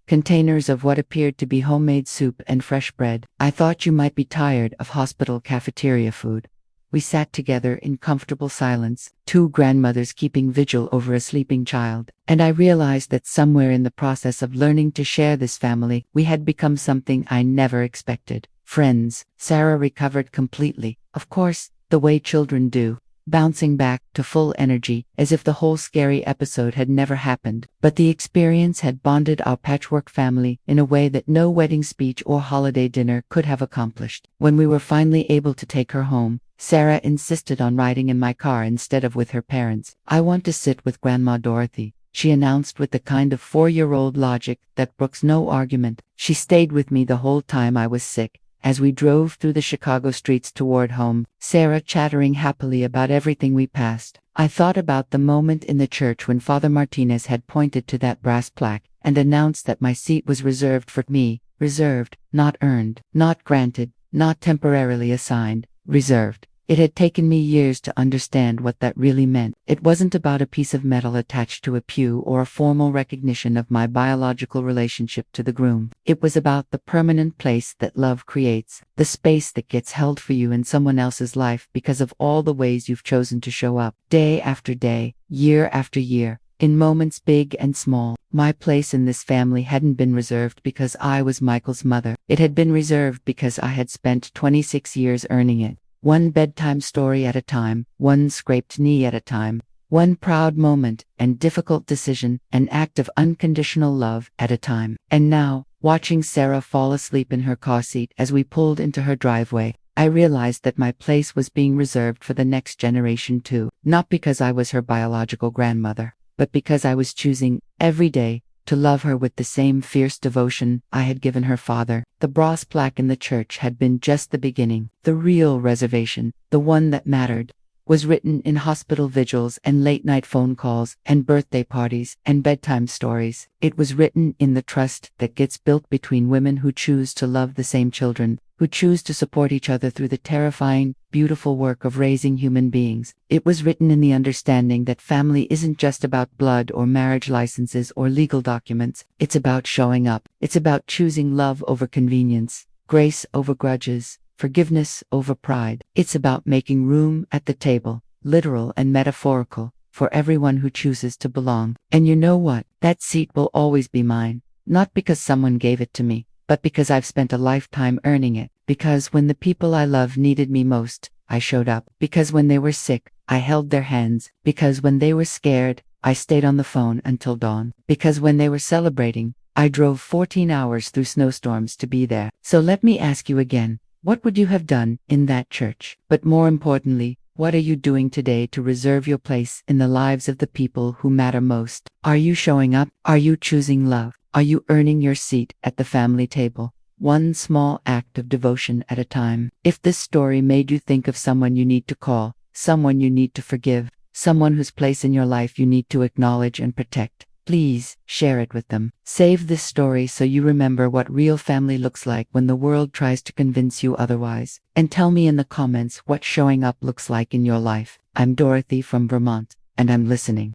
containers of what appeared to be homemade soup and fresh bread. "I thought you might be tired of hospital cafeteria food." We sat together in comfortable silence, two grandmothers keeping vigil over a sleeping child, and I realized that somewhere in the process of learning to share this family, we had become something I never expected. Friends. Sarah recovered completely, of course, the way children do, bouncing back to full energy as if the whole scary episode had never happened. But the experience had bonded our patchwork family in a way that no wedding speech or holiday dinner could have accomplished. When we were finally able to take her home, Sarah insisted on riding in my car instead of with her parents. "I want to sit with Grandma Dorothy," she announced with the kind of 4-year-old logic that brooks no argument. She stayed with me the whole time I was sick, as we drove through the Chicago streets toward home, Sarah chattering happily about everything we passed. I thought about the moment in the church when Father Martinez had pointed to that brass plaque and announced that my seat was reserved for me. Reserved, not earned, not granted, not temporarily assigned, reserved. It had taken me years to understand what that really meant. It wasn't about a piece of metal attached to a pew or a formal recognition of my biological relationship to the groom. It was about the permanent place that love creates, the space that gets held for you in someone else's life because of all the ways you've chosen to show up, day after day, year after year, in moments big and small. My place in this family hadn't been reserved because I was Michael's mother. It had been reserved because I had spent 26 years earning it. One bedtime story at a time, one scraped knee at a time, one proud moment and difficult decision, an act of unconditional love at a time. And now, watching Sarah fall asleep in her car seat as we pulled into her driveway, I realized that my place was being reserved for the next generation too. Not because I was her biological grandmother, but because I was choosing, every day, to love her with the same fierce devotion I had given her father. The brass plaque in the church had been just the beginning. The real reservation, the one that mattered, was written in hospital vigils and late-night phone calls and birthday parties and bedtime stories. It was written in the trust that gets built between women who choose to love the same children, who choose to support each other through the terrifying, beautiful work of raising human beings. It was written in the understanding that family isn't just about blood or marriage licenses or legal documents. It's about showing up. It's about choosing love over convenience, grace over grudges, forgiveness over pride. It's about making room at the table, literal and metaphorical, for everyone who chooses to belong. And you know what? That seat will always be mine. Not because someone gave it to me, but because I've spent a lifetime earning it. Because when the people I love needed me most, I showed up. Because when they were sick, I held their hands. Because when they were scared, I stayed on the phone until dawn. Because when they were celebrating, I drove 14 hours through snowstorms to be there. So let me ask you again, what would you have done in that church? But more importantly, what are you doing today to reserve your place in the lives of the people who matter most? Are you showing up? Are you choosing love? Are you earning your seat at the family table? One small act of devotion at a time. If this story made you think of someone you need to call, someone you need to forgive, someone whose place in your life you need to acknowledge and protect, please share it with them. Save this story so you remember what real family looks like when the world tries to convince you otherwise. And tell me in the comments what showing up looks like in your life. I'm Dorothy from Vermont, and I'm listening.